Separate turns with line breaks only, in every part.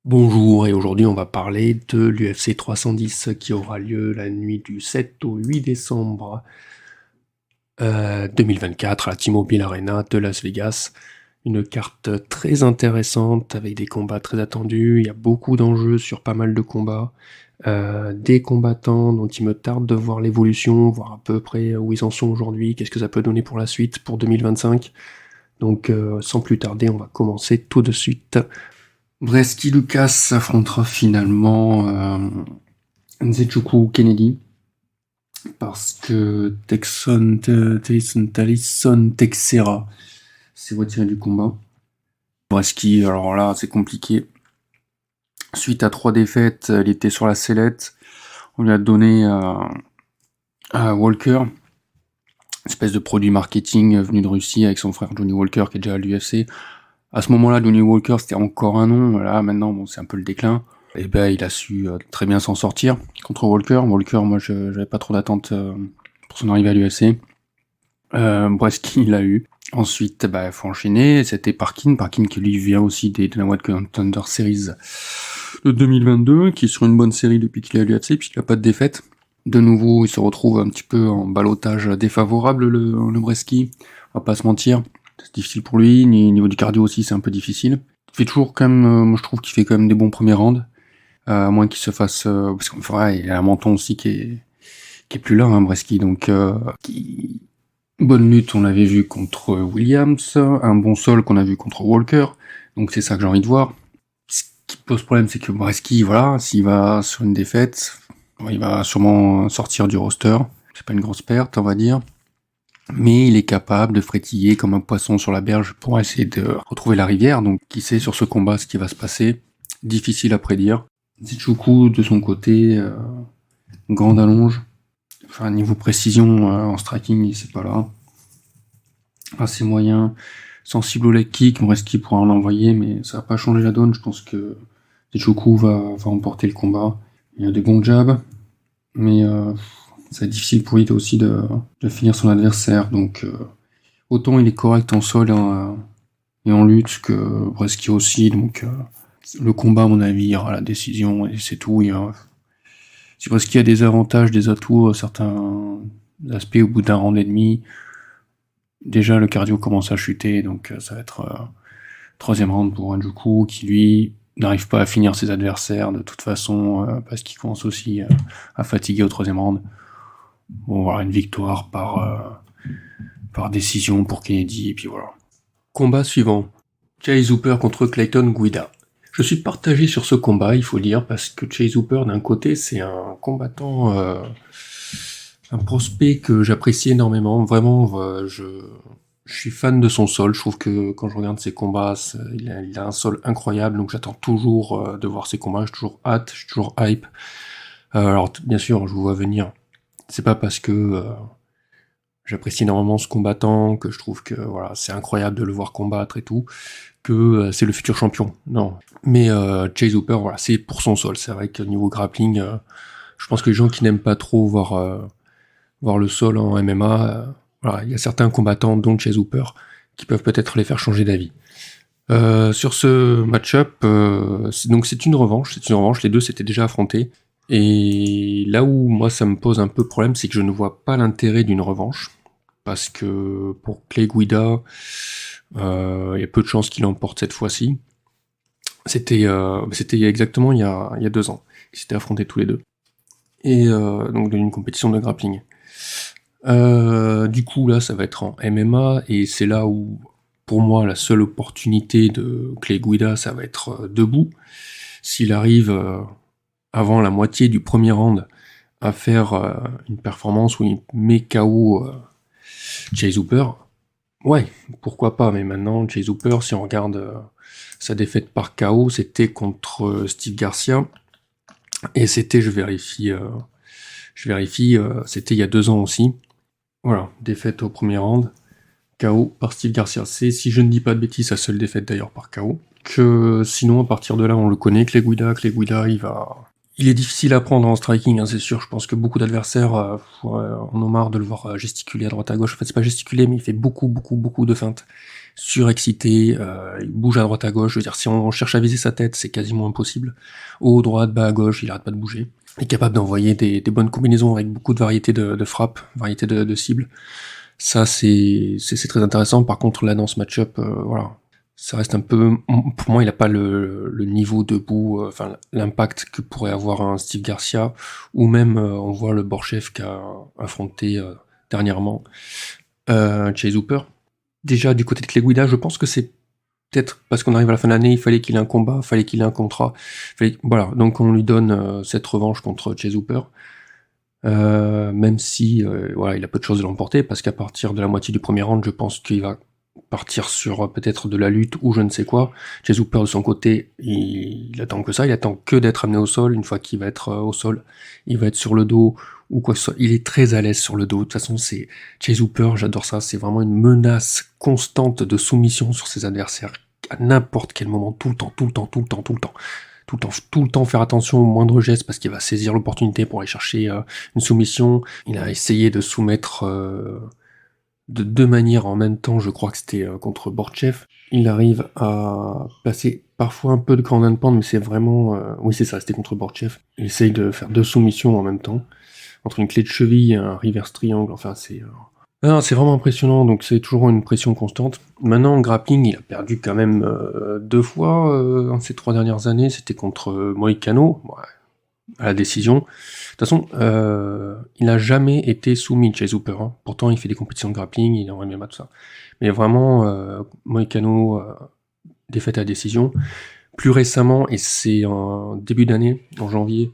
Bonjour, et aujourd'hui on va parler de l'UFC 310 qui aura lieu la nuit du 7 au 8 décembre 2024 à la T-Mobile Arena de Las Vegas. Une carte très intéressante avec des combats très attendus, il y a beaucoup d'enjeux sur pas mal de combats, des combattants dont il me tarde de voir l'évolution, voir à peu près où ils en sont aujourd'hui, qu'est-ce que ça peut donner pour la suite, pour 2025. Donc sans plus tarder, on va commencer tout de suite. Breski Lucas affrontera finalement Nzechukwu Kennedy parce que Tyson Texera s'est retiré du combat. Breski, alors là, c'est compliqué. Suite à 3 défaites, il était sur la sellette. On lui a donné à Walker, espèce de produit marketing venu de Russie avec son frère Johnny Walker qui est déjà à l'UFC. À ce moment-là, Johnny Walker, c'était encore un nom. Là, maintenant, bon, c'est un peu le déclin. Et ben, il a su très bien s'en sortir contre Walker. Walker, moi, j'avais pas trop d'attente pour son arrivée à l'UFC. Breski, il l'a eu. Ensuite, bah, faut enchaîner. C'était Parkin qui lui vient aussi des Dana White Contender Series de 2022, qui est sur une bonne série depuis qu'il est à l'UFC, puisqu'il a pas de défaite. De nouveau, il se retrouve un petit peu en ballottage défavorable, le Breski. On va pas se mentir. C'est difficile pour lui, niveau du cardio aussi, c'est un peu difficile. Il fait toujours quand même, moi je trouve qu'il fait quand même des bons premiers rounds. À moins qu'il se fasse, parce qu'il il a un menton aussi qui est plus là, hein, Breski, donc, bonne lutte, on l'avait vu contre Williams, un bon sol qu'on a vu contre Walker, donc c'est ça que j'ai envie de voir. Ce qui pose problème, c'est que Breski, voilà, s'il va sur une défaite, il va sûrement sortir du roster. C'est pas une grosse perte, on va dire. Mais il est capable de frétiller comme un poisson sur la berge pour essayer de retrouver la rivière, donc qui sait sur ce combat ce qui va se passer. Difficile à prédire. Nzechukwu, de son côté, grande allonge. Enfin, niveau précision en striking, c'est pas là. Assez moyen. Sensible au leg kick, Breski pourra en envoyer, mais ça va pas changer la donne. Je pense que Nzechukwu va remporter le combat. Il y a des bons jabs, mais c'est difficile pour lui aussi de finir son adversaire. Donc, autant il est correct en sol et en lutte que Breski aussi. Donc, le combat, à mon avis, il y aura la décision et c'est tout. Si Breski a des avantages, des atouts, certains aspects au bout d'un round et demi, déjà le cardio commence à chuter. Donc, ça va être troisième round pour Nzechukwu qui, lui, n'arrive pas à finir ses adversaires de toute façon parce qu'il commence aussi à fatiguer au troisième round. Bon, voilà, une victoire par décision pour Kennedy, et puis voilà. Combat suivant. Chase Hooper contre Clayton Guida. Je suis partagé sur ce combat, il faut dire, parce que Chase Hooper, d'un côté, c'est un combattant, un prospect que j'apprécie énormément. Vraiment, je suis fan de son sol. Je trouve que quand je regarde ses combats, il a un sol incroyable, donc j'attends toujours de voir ses combats. J'ai toujours hâte, je suis toujours hype. Alors, bien sûr, je vous vois venir. C'est pas parce que j'apprécie énormément ce combattant, que je trouve que voilà, c'est incroyable de le voir combattre et tout, que c'est le futur champion. Non. Mais Chase Hooper, voilà, c'est pour son sol. C'est vrai que niveau grappling, je pense que les gens qui n'aiment pas trop voir le sol en MMA, voilà, il y a certains combattants, dont Chase Hooper, qui peuvent peut-être les faire changer d'avis. Sur ce match-up, donc c'est une revanche, les deux s'étaient déjà affrontés. Et là où moi ça me pose un peu problème, c'est que je ne vois pas l'intérêt d'une revanche, parce que pour Clay Guida, il y a peu de chances qu'il emporte cette fois-ci. C'était exactement il y a 2 ans qu'ils s'étaient affrontés tous les deux, et donc dans une compétition de grappling. Du coup là ça va être en MMA, et c'est là où pour moi la seule opportunité de Clay Guida, ça va être debout. S'il arrive avant la moitié du premier round à faire une performance où il met KO Chase Hooper, ouais, pourquoi pas, mais maintenant, Chase Hooper, si on regarde sa défaite par KO, c'était contre Steve Garcia, et c'était, je vérifie, c'était il y a 2 ans aussi. Voilà, défaite au premier round, KO par Steve Garcia. C'est, si je ne dis pas de bêtises, sa seule défaite d'ailleurs par KO. Que sinon, à partir de là, on le connaît, Clay Guida, il est difficile à prendre en striking, hein, c'est sûr. Je pense que beaucoup d'adversaires en ont marre de le voir gesticuler à droite à gauche. En fait, c'est pas gesticuler, mais il fait beaucoup de feintes. surexcité, il bouge à droite à gauche, je veux dire, si on cherche à viser sa tête, c'est quasiment impossible. Haut, droite, bas, à gauche, il arrête pas de bouger. Il est capable d'envoyer des bonnes combinaisons avec beaucoup de variétés de frappes, variétés de cibles. Ça, c'est très intéressant. Par contre, là, dans ce match-up, voilà, ça reste un peu... Pour moi, il n'a pas le niveau debout, enfin, l'impact que pourrait avoir un Steve Garcia, ou même, on voit le Borchev qu'a affronté dernièrement Chase Hooper. Déjà, du côté de Clay Guida, je pense que c'est peut-être parce qu'on arrive à la fin de l'année, il fallait qu'il ait un combat, il fallait qu'il ait un contrat. Voilà, donc on lui donne cette revanche contre Chase Hooper. Même si voilà, il a peu de choses de l'emporter, parce qu'à partir de la moitié du premier round, je pense qu'il va partir sur peut-être de la lutte ou je ne sais quoi. Chase Hooper de son côté, il attend que ça, il attend que d'être amené au sol. Une fois qu'il va être au sol, il va être sur le dos ou quoi que ce soit. Il est très à l'aise sur le dos. De toute façon, c'est Chase Hooper, j'adore ça. C'est vraiment une menace constante de soumission sur ses adversaires à n'importe quel moment, tout le temps, tout le temps, tout le temps, tout le temps. Tout le temps faire attention au moindre geste parce qu'il va saisir l'opportunité pour aller chercher une soumission. Il a essayé de soumettre de deux manières en même temps, je crois que c'était contre Borchev. Il arrive à passer parfois un peu de ground and pound, mais c'est vraiment... oui, c'est ça, c'était contre Borchev. Il essaye de faire deux soumissions en même temps, entre une clé de cheville et un reverse triangle, enfin c'est... c'est vraiment impressionnant, donc c'est toujours une pression constante. Maintenant, en grappling, il a perdu quand même 2 fois dans ces 3 dernières années. C'était contre Moïcano, à la décision. De toute façon, il n'a jamais été soumis, Chase Hooper. Hein. Pourtant, il fait des compétitions de grappling, il est en MMA, tout ça. Mais vraiment, Moïcano, défaite à la décision. Plus récemment, et c'est en début d'année, en janvier,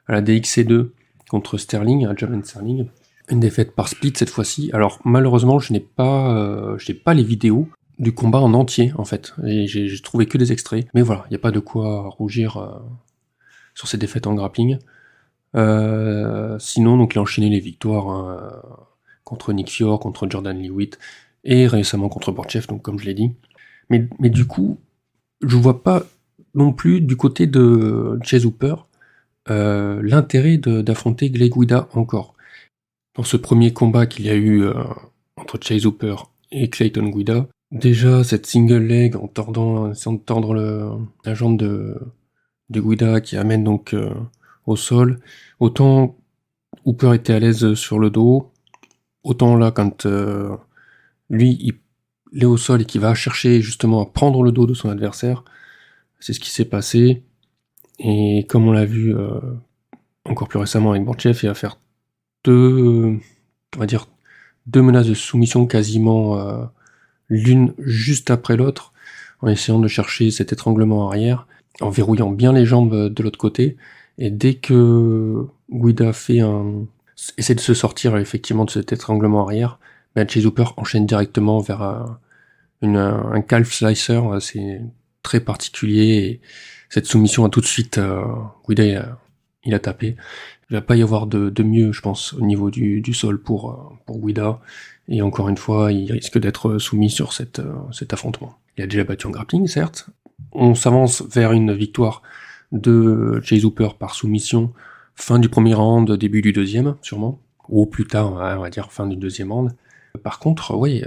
à la DXC2 contre Sterling, à Jalen Sterling. Une défaite par split cette fois-ci. Alors malheureusement, je n'ai pas les vidéos du combat en entier en fait. Et j'ai trouvé que des extraits. Mais voilà, il n'y a pas de quoi rougir sur ces défaites en grappling. Sinon, donc il a enchaîné les victoires hein, contre Nick Fior, contre Jordan Leawitt et récemment contre Borchev, donc comme je l'ai dit. Mais du coup, je vois pas non plus du côté de Chase Hooper l'intérêt d'affronter Clay Guida encore. Dans ce premier combat qu'il y a eu entre Chase Hooper et Clayton Guida, déjà cette single leg en essayant de tordre la jambe de Guida qui amène donc au sol, autant Hooper était à l'aise sur le dos, autant là quand lui il est au sol et qu'il va chercher justement à prendre le dos de son adversaire, c'est ce qui s'est passé, et comme on l'a vu encore plus récemment avec Borchev, il va faire deux menaces de soumission quasiment l'une juste après l'autre, en essayant de chercher cet étranglement arrière, en verrouillant bien les jambes de l'autre côté, et dès que Guida essaie de se sortir effectivement de cet étranglement arrière, Chase Hooper enchaîne directement vers un calf slicer, c'est très particulier, et cette soumission a tout de suite, Guida il a tapé. Il va pas y avoir de mieux, je pense, au niveau du sol pour Guida. Et encore une fois, il risque d'être soumis sur cet affrontement. Il a déjà battu en grappling, certes. On s'avance vers une victoire de Chase Hooper par soumission, fin du premier round, début du deuxième, sûrement. Ou plus tard, on va dire fin du deuxième round. Par contre, oui,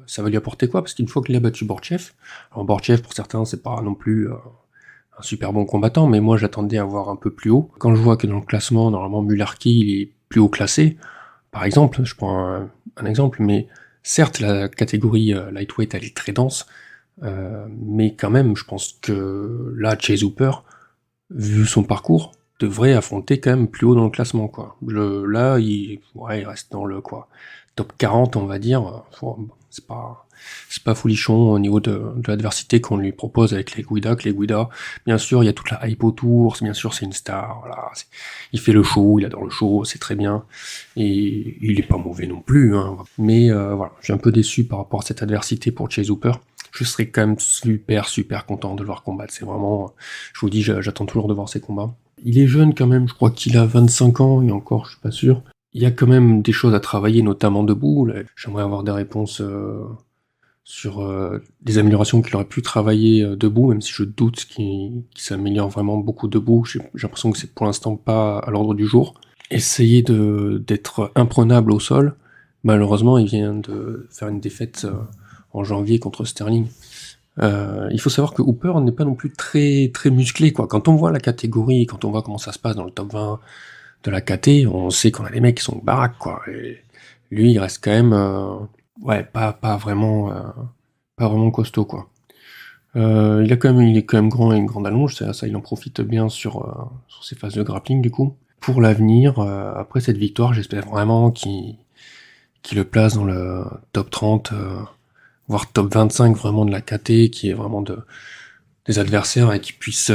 ça va lui apporter quoi? Parce qu'une fois qu'il a battu Borchev, alors Borchev, pour certains, c'est pas non plus un super bon combattant, mais moi j'attendais à voir un peu plus haut. Quand je vois que dans le classement, normalement Mullarky il est plus haut classé, par exemple, je prends un exemple, mais certes la catégorie lightweight elle est très dense, mais quand même je pense que là Chase Hooper, vu son parcours, devrait affronter quand même plus haut dans le classement quoi. Là il reste dans le top 40 on va dire, c'est pas folichon au niveau de l'adversité qu'on lui propose avec Clay Guida. Bien sûr, il y a toute la hype autour, bien sûr, c'est une star, voilà, il fait le show, il adore le show, c'est très bien, et il est pas mauvais non plus, hein. Mais voilà, je suis un peu déçu par rapport à cette adversité pour Chase Hooper. Je serais quand même super content de le voir combattre, c'est vraiment, je vous dis, j'attends toujours de voir ses combats. Il est jeune quand même, je crois qu'il a 25 ans, et encore, je suis pas sûr. Il y a quand même des choses à travailler, notamment debout. Là, j'aimerais avoir des réponses sur des améliorations qu'il aurait pu travailler debout, même si je doute qu'il s'améliore vraiment beaucoup debout. J'ai l'impression que c'est pour l'instant pas à l'ordre du jour. Essayer d'être imprenable au sol. Malheureusement, il vient de faire une défaite en janvier contre Sterling. Il faut savoir que Hooper n'est pas non plus très très musclé, quoi. Quand on voit la catégorie, quand on voit comment ça se passe dans le top 20 de la KT, on sait qu'on a des mecs qui sont baraques, quoi. Et lui, il reste quand même, pas vraiment costaud, quoi. Il est quand même grand et une grande allonge, ça, il en profite bien sur ses phases de grappling, du coup. Pour l'avenir, après cette victoire, j'espère vraiment qu'il le place dans le top 30, voire top 25 vraiment de la KT, qui est vraiment des adversaires et qui puisse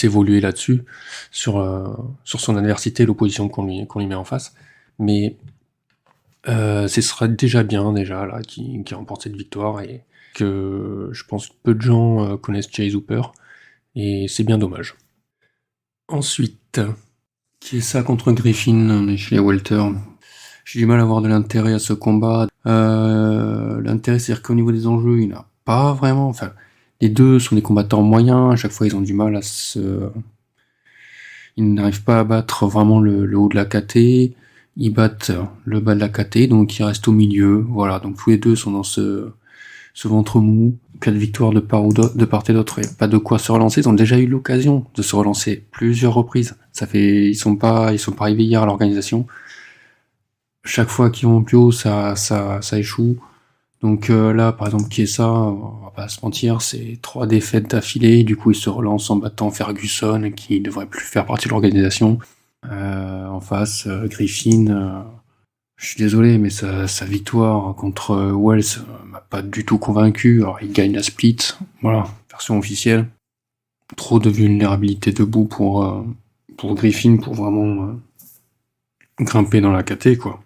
évoluer là-dessus, sur son adversité, l'opposition qu'on lui met en face. Mais ce serait déjà bien, là, qui remporte cette victoire, et que je pense que peu de gens connaissent Chase Hooper, et c'est bien dommage. Ensuite, qui est ça contre Griffin, on est chez les welter. J'ai du mal à avoir de l'intérêt à ce combat. L'intérêt, c'est-à-dire qu'au niveau des enjeux, il n'a pas vraiment... Enfin, les deux sont des combattants moyens, à chaque fois ils ont du mal à se... Ils n'arrivent pas à battre vraiment le haut de la KT, ils battent le bas de la KT, donc ils restent au milieu, voilà, donc tous les deux sont dans ce ventre mou, 4 victoires de part et d'autre, et pas de quoi se relancer. Ils ont déjà eu l'occasion de se relancer plusieurs reprises. Ils sont pas arrivés hier à l'organisation. Chaque fois qu'ils vont plus haut, ça échoue. Donc là, par exemple, Chiesa, on va pas se mentir, c'est 3 défaites d'affilée. Du coup, il se relance en battant Ferguson, qui devrait plus faire partie de l'organisation. En face, Griffin, je suis désolé, mais sa victoire contre Wells m'a pas du tout convaincu. Alors, il gagne la split, voilà, version officielle. Trop de vulnérabilité debout pour Griffin, pour vraiment grimper dans la KT, quoi.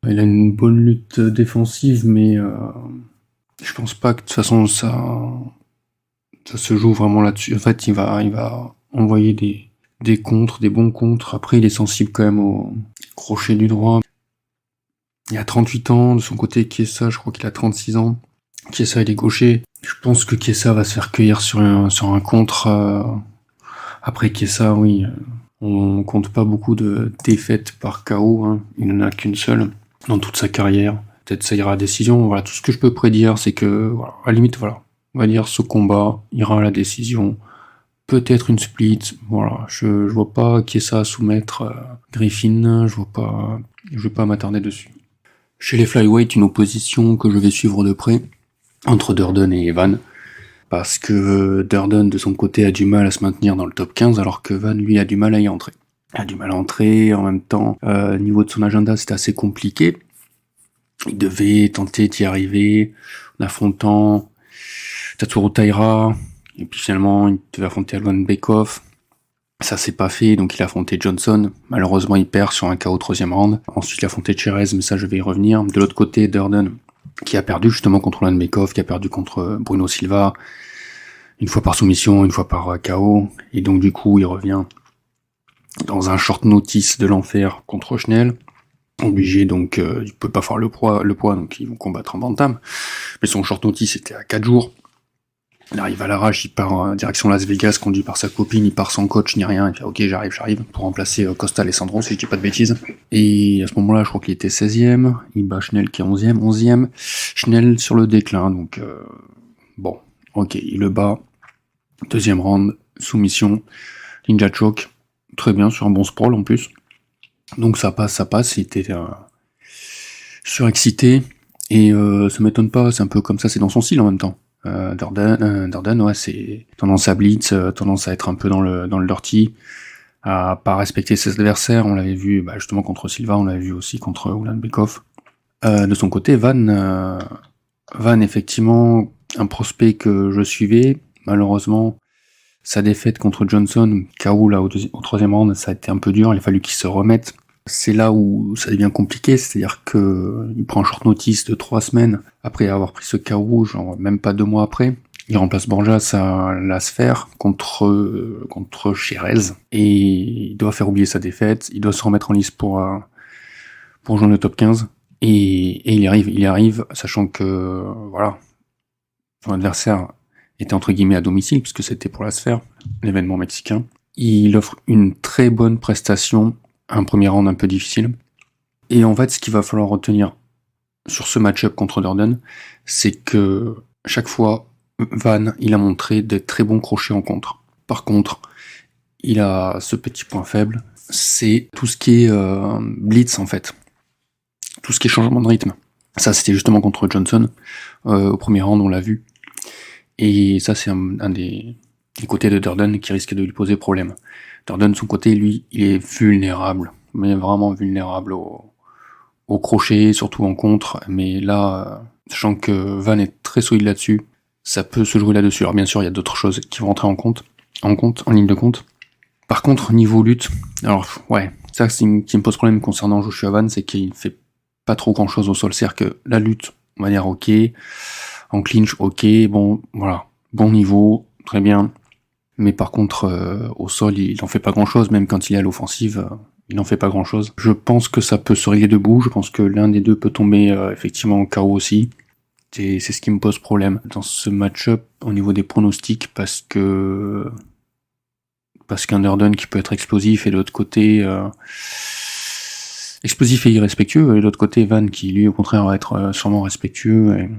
Il a une bonne lutte défensive, mais je pense pas que de toute façon ça se joue vraiment là-dessus. En fait, il va envoyer des contres, des bons contres. Après, il est sensible quand même au crochet du droit. Il a 38 ans, de son côté, Chiesa, je crois qu'il a 36 ans. Chiesa, il est gaucher. Je pense que Chiesa va se faire cueillir sur un contre. Après Chiesa, oui, on compte pas beaucoup de défaites par KO, hein. Il n'en a qu'une seule dans toute sa carrière. Peut-être ça ira à la décision. Voilà, tout ce que je peux prédire, c'est que, voilà, à la limite, voilà, on va dire ce combat ira à la décision. Peut-être une split. Voilà, je vois pas Chiesa soumettre Griffin. Je vais pas m'attarder dessus. Chez les flyweight, une opposition que je vais suivre de près entre Durden et Van, parce que Durden de son côté a du mal à se maintenir dans le top 15, alors que Van lui a du mal à y entrer. Il a du mal à entrer, en même temps, au niveau de son agenda, c'était assez compliqué. Il devait tenter d'y arriver en affrontant Tatsuro Taira, et puis finalement il devait affronter Alwan Bekov. Ça s'est pas fait, donc il a affronté Johnson. Malheureusement, il perd sur un KO au 3e round. Ensuite, il a affronté Cherez, mais ça, je vais y revenir. De l'autre côté, Durden, qui a perdu justement contre Alwan Bekov, qui a perdu contre Bruno Silva, une fois par soumission, une fois par KO. Et donc, du coup, il revient dans un short notice de l'enfer contre Schnell. Obligé, donc, il peut pas faire le poids, donc ils vont combattre en bantam. Mais son short notice était à 4 jours. Il arrive à l'arrache, il part en direction Las Vegas, conduit par sa copine, il part sans coach ni rien, il fait ok, j'arrive, pour remplacer Costa Alessandro, si je dis pas de bêtises. Et à ce moment-là, je crois qu'il était 16ème, il bat Schnell qui est 11ème, Schnell sur le déclin, donc bon, ok, il le bat, 2e round, soumission, ninja choke, très bien, sur un bon sprawl en plus. Donc ça passe, il était surexcité, et ça m'étonne pas, c'est un peu comme ça, c'est dans son style en même temps. Durden, ouais, c'est tendance à blitz, tendance à être un peu dans le dirty, à pas respecter ses adversaires. On l'avait vu justement contre Silva, on l'avait vu aussi contre Ulan Bekov. De son côté, Van, effectivement, un prospect que je suivais, malheureusement, sa défaite contre Johnson, KO là au 3e round, ça a été un peu dur, il a fallu qu'il se remette. C'est là où ça devient compliqué, c'est-à-dire que il prend un short notice de 3 semaines après avoir pris ce KO, genre même pas 2 mois après. Il remplace Borjas à la sphère contre Cherez, et il doit faire oublier sa défaite, il doit se remettre en lice pour rejoindre le top 15, et il y arrive, sachant que, voilà, son adversaire était entre guillemets à domicile, puisque c'était pour la sphère, l'événement mexicain. Il offre une très bonne prestation, un premier round un peu difficile. Et en fait, ce qu'il va falloir retenir sur ce match-up contre Durden, c'est que chaque fois, Van, il a montré de très bons crochets en contre. Par contre, il a ce petit point faible, c'est tout ce qui est blitz en fait, tout ce qui est changement de rythme. Ça, c'était justement contre Johnson, au premier round, on l'a vu. Et ça, c'est un des côtés de Durden qui risque de lui poser problème. Durden, de son côté, lui, il est vulnérable, mais vraiment vulnérable au crochet, surtout en contre. Mais là, sachant que Van est très solide là-dessus, ça peut se jouer là-dessus. Alors bien sûr, il y a d'autres choses qui vont rentrer en ligne de compte. Par contre, niveau lutte, alors ouais, ça qui me pose problème concernant Joshua Van, c'est qu'il fait pas trop grand chose au sol. C'est-à-dire que la lutte, on va dire ok, en clinch ok, bon voilà, bon niveau, très bien. Mais par contre, au sol, il en fait pas grand chose, même quand il est à l'offensive, il en fait pas grand chose. Je pense que ça peut se régler debout, je pense que l'un des deux peut tomber effectivement en KO aussi. C'est ce qui me pose problème dans ce match-up au niveau des pronostics, parce qu'un Durden qui peut être explosif et de l'autre côté explosif et irrespectueux, et de l'autre côté Van qui lui au contraire va être sûrement respectueux et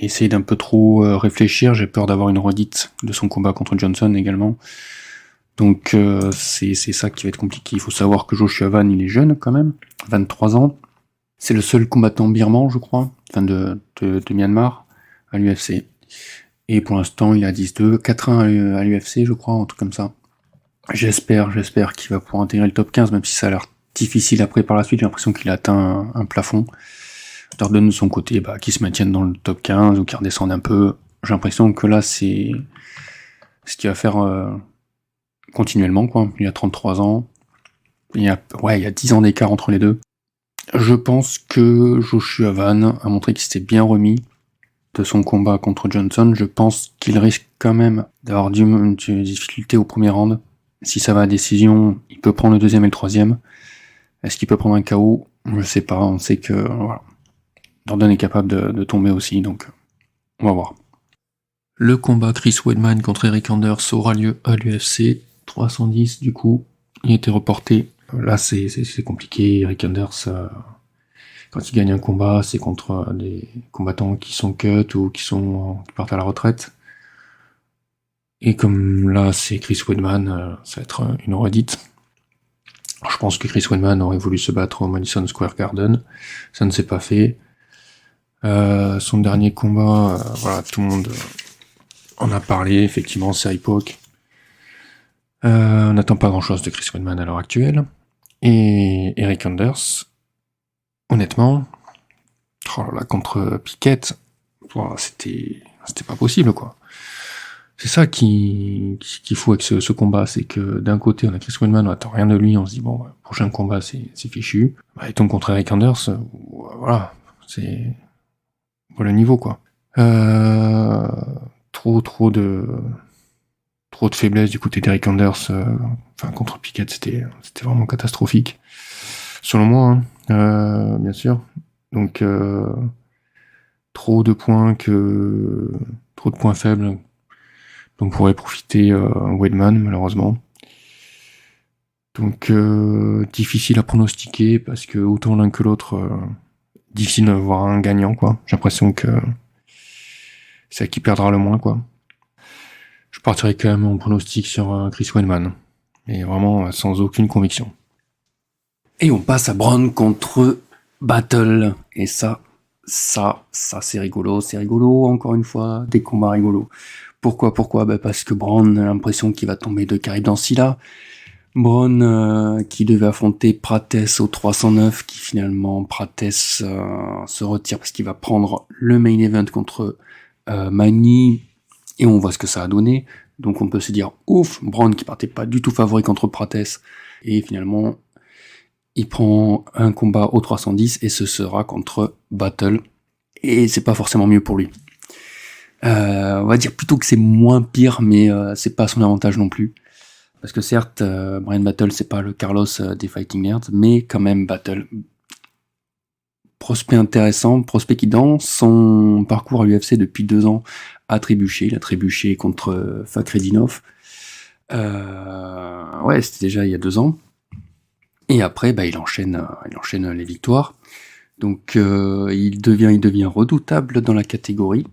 essayer d'un peu trop réfléchir. J'ai peur d'avoir une redite de son combat contre Johnson également. Donc c'est ça qui va être compliqué. Il faut savoir que Joshua Van, il est jeune quand même, 23 ans. C'est le seul combattant birman, je crois, enfin de Myanmar, à l'UFC. Et pour l'instant, il a 10-2, 4-1 à l'UFC, je crois, un truc comme ça. J'espère qu'il va pouvoir intégrer le top 15, même si ça a l'air difficile après par la suite. J'ai l'impression qu'il a atteint un plafond. Durden de son côté, qu'il se maintienne dans le top 15 ou qu'il redescende un peu. J'ai l'impression que là, c'est ce qu'il va faire continuellement, quoi. Il a 33 ans. Il y a 10 ans d'écart entre les deux. Je pense que Joshua Van a montré qu'il s'était bien remis de son combat contre Johnson. Je pense qu'il risque quand même d'avoir une difficulté au premier round. Si ça va à décision, il peut prendre le deuxième et le troisième. Est-ce qu'il peut prendre un KO ? Je sais pas. On sait que voilà, Durden est capable de tomber aussi, donc on va voir. Le combat Chris Weidman contre Eric Anders aura lieu à l'UFC 310. Du coup, il a été reporté. Là, c'est compliqué. Eric Anders, quand il gagne un combat, c'est contre des combattants qui sont cut ou qui partent à la retraite. Et comme là, c'est Chris Weidman, ça va être une redite. Je pense que Chris Weidman aurait voulu se battre au Madison Square Garden. Ça ne s'est pas fait. Son dernier combat, voilà, tout le monde en a parlé, effectivement, c'est à l'époque. On n'attend pas grand-chose de Chris Weidman à l'heure actuelle. Et Eric Anders, honnêtement, contre Pickett, c'était pas possible, quoi. C'est ça qu'il faut avec ce combat, c'est que d'un côté on a Chris Weidman, on attend rien de lui, on se dit bon, prochain combat c'est fichu. Il tombe contre Eric Anders, voilà, c'est le niveau, quoi. Trop de faiblesse du côté d'Eric Anders, contre Pickett, c'était vraiment catastrophique, selon moi, hein, bien sûr. Donc trop de points faibles. Donc pourrait profiter Weidman, malheureusement. Donc difficile à pronostiquer, parce que autant l'un que l'autre, difficile de voir un gagnant, quoi. J'ai l'impression que c'est qui perdra le moins, quoi. Je partirai quand même en pronostic sur Chris Weidman, mais vraiment sans aucune conviction. Et on passe à Brown contre Battle, et ça c'est rigolo, encore une fois, des combats rigolos. Pourquoi ? Parce que Brown a l'impression qu'il va tomber de Carib dans Silla. Brown qui devait affronter Prates au 309, qui finalement Prates se retire parce qu'il va prendre le main event contre Magny, et on voit ce que ça a donné. Donc on peut se dire ouf, Brown qui partait pas du tout favori contre Prates, et finalement il prend un combat au 310 et ce sera contre Battle, et c'est pas forcément mieux pour lui. On va dire plutôt que c'est moins pire, mais c'est pas son avantage non plus. Parce que certes, Bryan Battle, c'est pas le Carlos des Fighting Nerds, mais quand même Battle. Prospect intéressant, prospect qui dans son parcours à l'UFC depuis 2 ans a trébuché. Il a trébuché contre Fakhretdinov. C'était déjà il y a 2 ans. Et après, il enchaîne les victoires. Donc il devient redoutable dans la catégorie,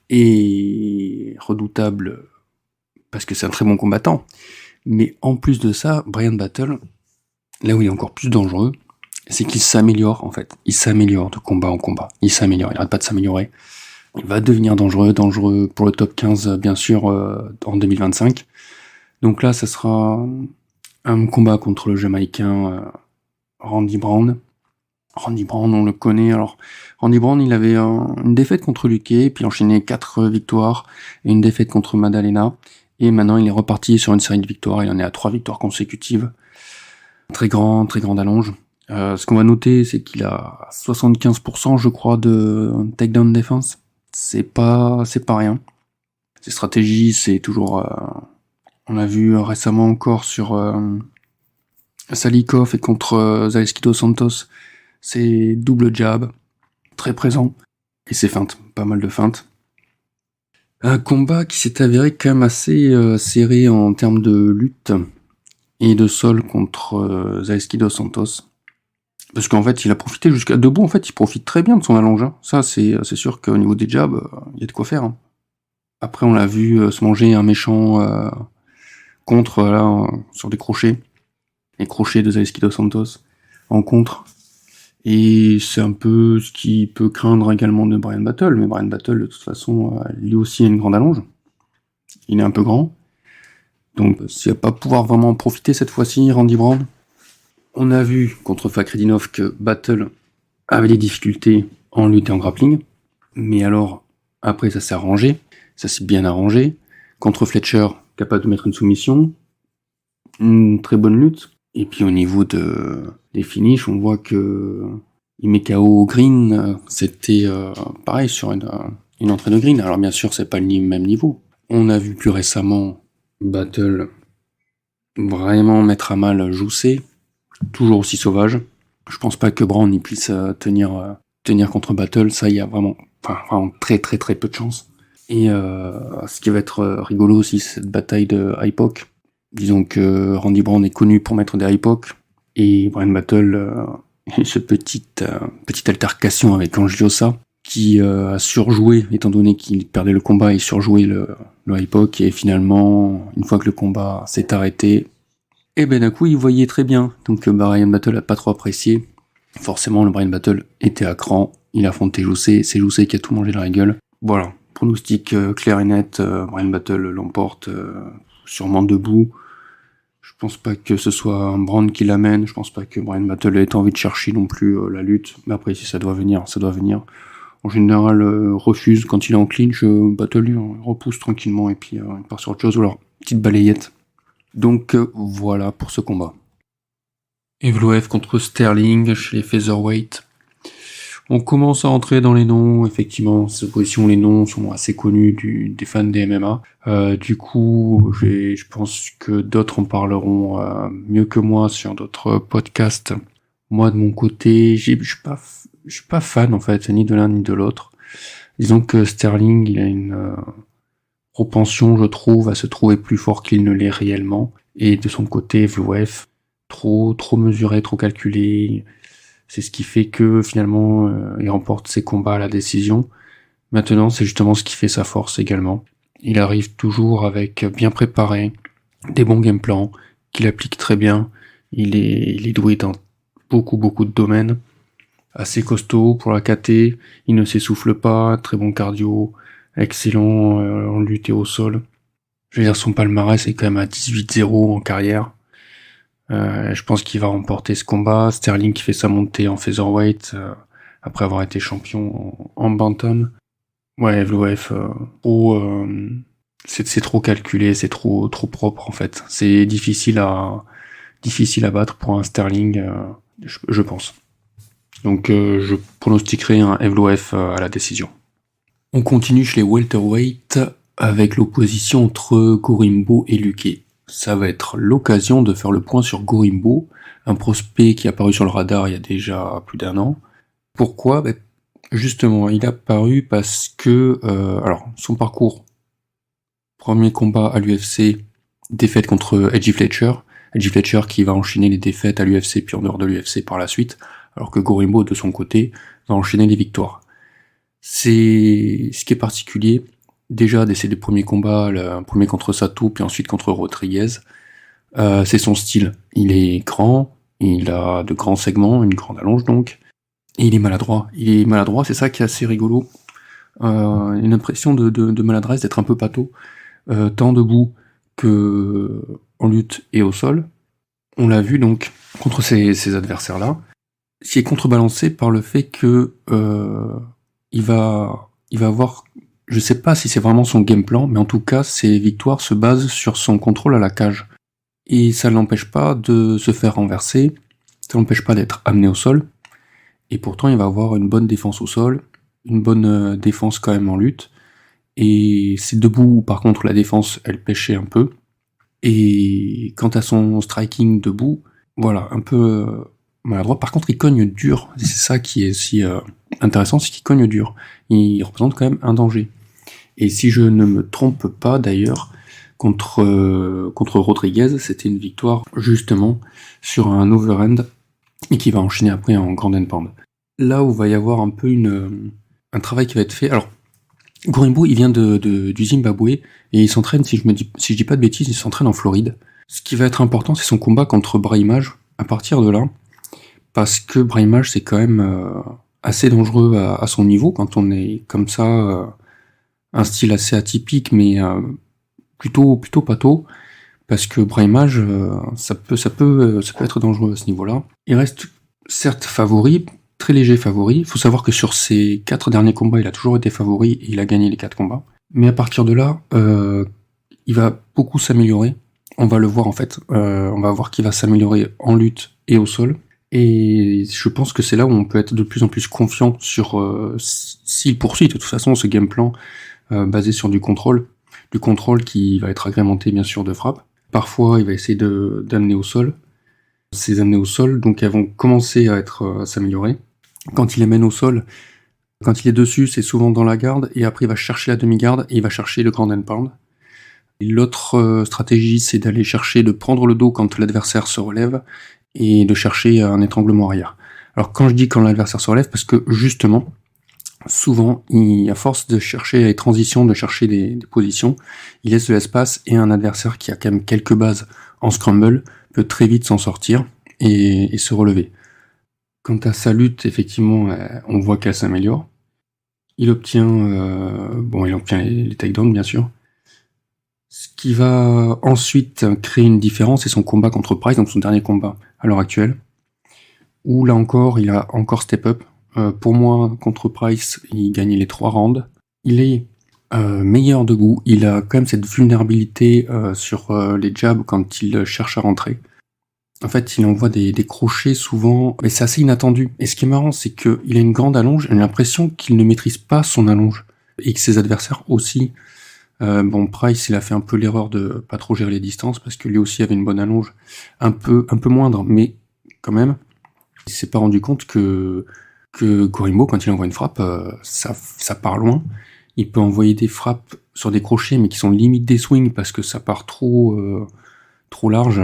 et redoutable parce que c'est un très bon combattant. Mais en plus de ça, Bryan Battle, là où il est encore plus dangereux, c'est qu'il s'améliore en fait. Il s'améliore de combat en combat. Il s'améliore, il n'arrête pas de s'améliorer. Il va devenir dangereux pour le top 15 bien sûr en 2025. Donc là, ça sera un combat contre le Jamaïcain Randy Brown. Randy Brown, on le connaît. Alors, Randy Brown, il avait une défaite contre Luque, puis enchaîné 4 victoires et une défaite contre Madalena. Et maintenant, il est reparti sur une série de victoires. Il en est à 3 victoires consécutives. Très grande allonge. Ce qu'on va noter, c'est qu'il a 75%, je crois, de takedown defense. C'est pas rien. Ses stratégies, c'est toujours... on l'a vu récemment encore sur Salikov et contre Zaleski dos Santos. C'est double jab, très présent. Et c'est feinte, pas mal de feintes. Un combat qui s'est avéré quand même assez serré en termes de lutte et de sol contre Zaleski dos Santos. Parce qu'en fait, il a profité jusqu'à debout, en fait, il profite très bien de son allonge. Hein. Ça, c'est sûr qu'au niveau des jabs, il y a de quoi faire. Hein. Après, on l'a vu se manger un méchant contre, là, sur des crochets. Les crochets de Zaleski dos Santos en contre. Et c'est un peu ce qui peut craindre également de Bryan Battle. Mais Bryan Battle, de toute façon, lui aussi a une grande allonge. Il est un peu grand. Donc, s'il va pas pouvoir vraiment en profiter cette fois-ci, Randy Brown. On a vu contre Fakhretdinov que Battle avait des difficultés en lutte et en grappling. Mais alors, après, ça s'est arrangé. Ça s'est bien arrangé. Contre Fletcher, capable de mettre une soumission. Une très bonne lutte. Et puis au niveau des finishes, on voit que il met KO Green, c'était pareil sur une entrée de Green. Alors bien sûr, c'est pas le même niveau. On a vu plus récemment Battle vraiment mettre à mal Joussé, toujours aussi sauvage. Je pense pas que Brown y puisse tenir contre Battle. Ça, il y a vraiment très peu de chance. Et ce qui va être rigolo aussi, c'est cette bataille de IPOC. Disons que Randy Brown est connu pour mettre des IPOC, et Bryan Battle, ce petite altercation avec Angiosa, qui a surjoué, étant donné qu'il perdait le combat, il surjouait le IPOC, et finalement, une fois que le combat s'est arrêté, et ben d'un coup, il voyait très bien. Donc Bryan Battle a pas trop apprécié. Forcément, le Bryan Battle était à cran, il a affronté Joussé, c'est Joussé qui a tout mangé dans la gueule. Voilà, pronostic clair et net, Bryan Battle l'emporte sûrement debout. Je pense pas que ce soit un Brown qui l'amène, je pense pas que Bryan Battle ait envie de chercher non plus la lutte, mais après si ça doit venir, ça doit venir. En général, refuse quand il est en clinch, Battle lui repousse tranquillement et puis il part sur autre chose, ou alors petite balayette. Donc voilà pour ce combat. Evloev contre Sterling chez les featherweight. On commence à entrer dans les noms, effectivement, ces oppositions, les noms sont assez connus des fans des MMA. Du coup, je pense que d'autres en parleront mieux que moi sur d'autres podcasts. Moi, de mon côté, je suis pas fan, en fait, ni de l'un ni de l'autre. Disons que Sterling, il a une propension, je trouve, à se trouver plus fort qu'il ne l'est réellement. Et de son côté, Evloev, trop mesuré, trop calculé. C'est ce qui fait que finalement il remporte ses combats à la décision. Maintenant, c'est justement ce qui fait sa force également. Il arrive toujours avec bien préparé, des bons game plans, qu'il applique très bien. Il est doué dans beaucoup de domaines. Assez costaud pour la KT, il ne s'essouffle pas, très bon cardio, excellent en lutte et au sol. Je veux dire, son palmarès est quand même à 18-0 en carrière. Je pense qu'il va remporter ce combat. Sterling qui fait sa montée en featherweight après avoir été champion en bantam. Ouais, Evloev, c'est trop calculé, c'est trop propre en fait. C'est difficile à battre pour un Sterling, je pense. Donc je pronostiquerai un Evloev à la décision. On continue chez les welterweight avec l'opposition entre Gorimbo et Luque. Ça va être l'occasion de faire le point sur Gorimbo, un prospect qui est apparu sur le radar il y a déjà plus d'1 an. Pourquoi ? Justement, il est apparu parce que, alors, son parcours, premier combat à l'UFC, défaite contre Edgy Fletcher qui va enchaîner les défaites à l'UFC puis en dehors de l'UFC par la suite, alors que Gorimbo, de son côté, va enchaîner les victoires. C'est ce qui est particulier, déjà dès ses premiers combats, le premier contre Sato, puis ensuite contre Rodriguez, c'est son style. Il est grand, il a de grands segments, une grande allonge donc, et il est maladroit. C'est ça qui est assez rigolo. Une impression de maladresse, d'être un peu pâteau, tant debout que en lutte et au sol. On l'a vu donc contre ces adversaires-là, ce qui est contrebalancé par le fait que il va avoir, je sais pas si c'est vraiment son game plan, mais en tout cas ses victoires se basent sur son contrôle à la cage. Et ça ne l'empêche pas de se faire renverser, ça l'empêche pas d'être amené au sol, et pourtant il va avoir une bonne défense au sol, une bonne défense quand même en lutte, et c'est debout par contre la défense elle pêchait un peu, et quant à son striking debout, voilà, un peu maladroit. Par contre, il cogne dur. C'est ça qui est si intéressant, c'est qu'il cogne dur. Il représente quand même un danger. Et si je ne me trompe pas, d'ailleurs, contre Rodriguez, c'était une victoire justement sur un overhand et qui va enchaîner après en grand and pound. Là où va y avoir un peu un travail qui va être fait. Alors, Gorimbo, il vient du Zimbabwe et il s'entraîne, si je dis pas de bêtises, il s'entraîne en Floride. Ce qui va être important, c'est son combat contre Brahimaj. À partir de là, parce que Brahimaj, c'est quand même assez dangereux à son niveau quand on est comme ça, un style assez atypique, mais plutôt pâteau, parce que Brahimaj, ça peut être dangereux à ce niveau-là. Il reste certes favori, très léger favori. Il faut savoir que sur ses 4 derniers combats, il a toujours été favori et il a gagné les 4 combats. Mais à partir de là, il va beaucoup s'améliorer. On va le voir en fait. On va voir qu'il va s'améliorer en lutte et au sol. Et je pense que c'est là où on peut être de plus en plus confiant sur s'il poursuit de toute façon ce game plan basé sur du contrôle qui va être agrémenté bien sûr de frappe. Parfois, il va essayer d'amener au sol. Ces amener au sol, donc elles vont commencer à s'améliorer. Quand il les mène au sol, quand il est dessus, c'est souvent dans la garde, et après il va chercher la demi-garde, et il va chercher le grand and pound. L'autre stratégie, c'est d'aller chercher, de prendre le dos quand l'adversaire se relève, et de chercher un étranglement arrière. Alors quand je dis quand l'adversaire se relève, parce que justement, souvent, à force de chercher les transitions, de chercher des positions, il laisse de l'espace, et un adversaire qui a quand même quelques bases en scramble peut très vite s'en sortir et se relever. Quant à sa lutte, effectivement, on voit qu'elle s'améliore. Il obtient les takedowns, bien sûr. Ce qui va ensuite créer une différence, c'est son combat contre Price, donc son dernier combat à l'heure actuelle, où là encore, il a encore step up. Pour moi, contre Price, il gagne les 3 rounds. Il est meilleur debout. Il a quand même cette vulnérabilité sur les jabs quand il cherche à rentrer. En fait, il envoie des crochets souvent, mais c'est assez inattendu. Et ce qui est marrant, c'est qu'il a une grande allonge, j'ai l'impression qu'il ne maîtrise pas son allonge. Et que ses adversaires aussi. Price, il a fait un peu l'erreur de pas trop gérer les distances, parce que lui aussi avait une bonne allonge, un peu moindre, mais quand même, il s'est pas rendu compte que Gorimbo, quand il envoie une frappe, ça part loin. Il peut envoyer des frappes sur des crochets, mais qui sont limite des swings, parce que ça part trop large.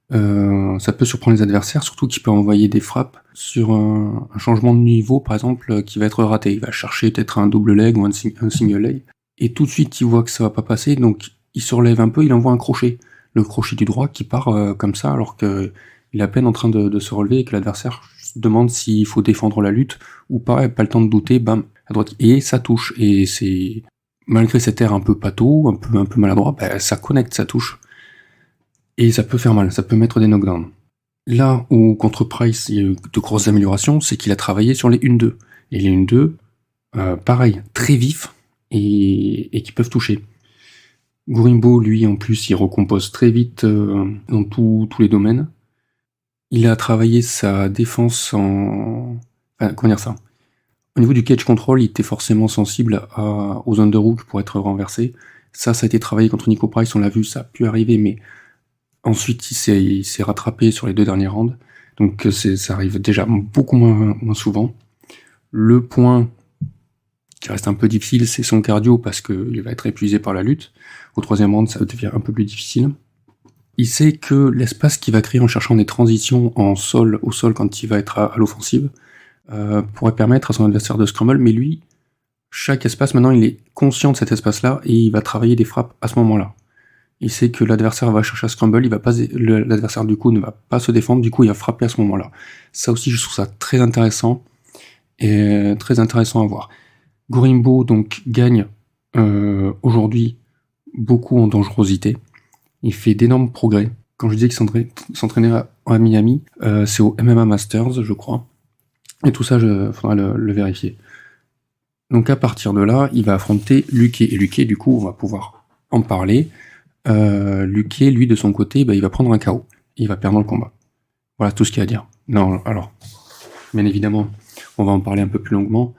Ça peut surprendre les adversaires, surtout qu'il peut envoyer des frappes sur un changement de niveau, par exemple, qui va être raté. Il va chercher peut-être un double leg ou un single leg, et tout de suite il voit que ça va pas passer, donc il se relève un peu, il envoie un crochet. Le crochet du droit qui part comme ça, alors qu'il est à peine en train de se relever et que l'adversaire se demande s'il faut défendre la lutte ou pas, pas le temps de douter, bam, à droite. Et ça touche, et c'est... Malgré cet air un peu pâteau, un peu maladroit, ça connecte, ça touche. Et ça peut faire mal, ça peut mettre des knockdowns. Là où contre Price il y a eu de grosses améliorations, c'est qu'il a travaillé sur les 1-2. Et les 1-2, pareil, très vifs et qui peuvent toucher. Gorimbo, lui, en plus, il recompose très vite dans tous les domaines. Il a travaillé sa défense comment dire ça ? Au niveau du catch control, il était forcément sensible aux underhooks pour être renversé. Ça a été travaillé contre Nico Price, on l'a vu, ça a pu arriver, mais ensuite il s'est rattrapé sur les 2 derniers rounds. Donc ça arrive déjà beaucoup moins souvent. Le point qui reste un peu difficile, c'est son cardio, parce qu'il va être épuisé par la lutte. Au 3e round, ça devient un peu plus difficile. Il sait que l'espace qu'il va créer en cherchant des transitions au sol quand il va être à l'offensive, pourrait permettre à son adversaire de scramble, mais lui, chaque espace, maintenant, il est conscient de cet espace-là, et il va travailler des frappes à ce moment-là. Il sait que l'adversaire va chercher à scramble, l'adversaire du coup ne va pas se défendre, du coup il va frapper à ce moment-là. Ça aussi, je trouve ça très intéressant, et très intéressant à voir. Gorimbo donc gagne aujourd'hui beaucoup en dangerosité. Il fait d'énormes progrès. Quand je disais qu'il s'entraînait à Miami, c'est au MMA Masters, je crois. Et tout ça, faudra le vérifier. Donc à partir de là, il va affronter Luque. Et Luque, du coup, on va pouvoir en parler. Luque, lui, de son côté, il va prendre un KO. Il va perdre le combat. Voilà tout ce qu'il y a à dire. Non, alors, bien évidemment, on va en parler un peu plus longuement.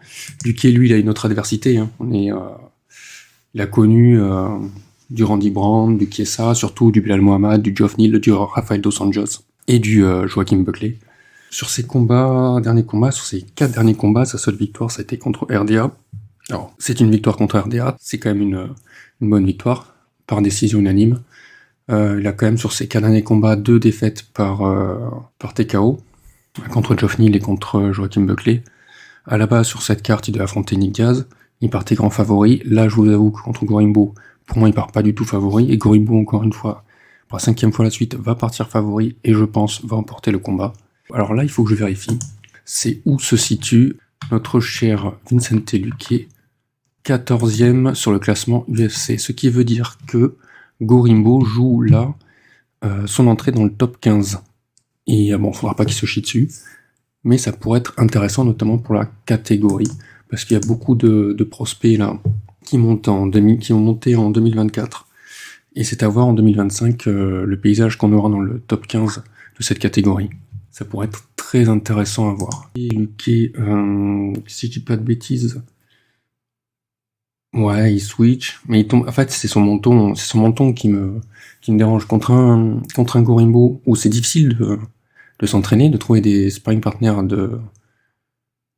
Luque, lui, il a une autre adversité. Hein. Il a connu du Randy Brown, du Chiesa, surtout du Belal Muhammad, du Geoff Neal, du Rafael Dos Anjos et du Joaquin Buckley. Sur ces 4 derniers combats, sa seule victoire, ça a été contre RDA. Alors, c'est une victoire contre RDA, c'est quand même une bonne victoire, par décision unanime. Il a quand même, sur ces 4 derniers combats, 2 défaites par TKO, contre Geoff Neal et contre Joaquin Buckley. À la base, sur cette carte, il devait affronter Nick Diaz. Il partait grand favori. Là, je vous avoue que contre Gorimbo, pour moi, il part pas du tout favori. Et Gorimbo, encore une fois, pour la 5e fois la suite, va partir favori et je pense va emporter le combat. Alors là, il faut que je vérifie. C'est où se situe notre cher Vicente Luque, 14e sur le classement UFC. Ce qui veut dire que Gorimbo joue là son entrée dans le top 15. Et bon, faudra pas qu'il se chie dessus. Mais ça pourrait être intéressant, notamment pour la catégorie, parce qu'il y a beaucoup de prospects là qui ont monté en 2024, et c'est à voir en 2025 le paysage qu'on aura dans le top 15 de cette catégorie. Ça pourrait être très intéressant à voir. Et Luque, si je dis pas de bêtises, ouais, il switch, mais il tombe. En fait, c'est son menton qui me dérange contre un Gorimbo où c'est difficile de s'entraîner, de trouver des sparring partners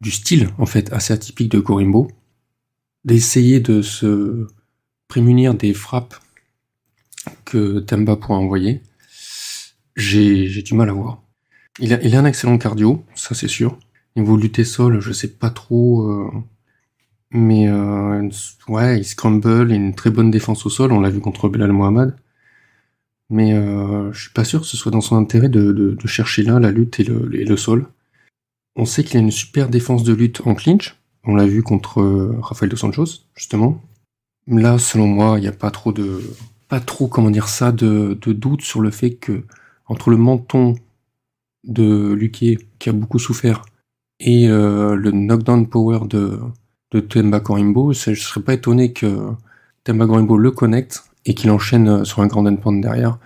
du style, en fait, assez atypique de Gorimbo, d'essayer de se prémunir des frappes que Temba pourrait envoyer. J'ai du mal à voir. Il a un excellent cardio, ça c'est sûr. Niveau lutter sol, je sais pas trop, mais ouais, il scramble, il a une très bonne défense au sol, on l'a vu contre Belal Muhammad. Mais je suis pas sûr que ce soit dans son intérêt de chercher là la lutte et le sol. On sait qu'il a une super défense de lutte en clinch. On l'a vu contre Rafael Dos Anjos, justement. Là, selon moi, il n'y a pas trop, comment dire ça, de doute sur le fait que, entre le menton de Luque, qui a beaucoup souffert, et le knockdown power de Temba Gorimbo, je serais pas étonné que Temba Gorimbo le connecte et qu'il enchaîne sur un grand endpoint derrière,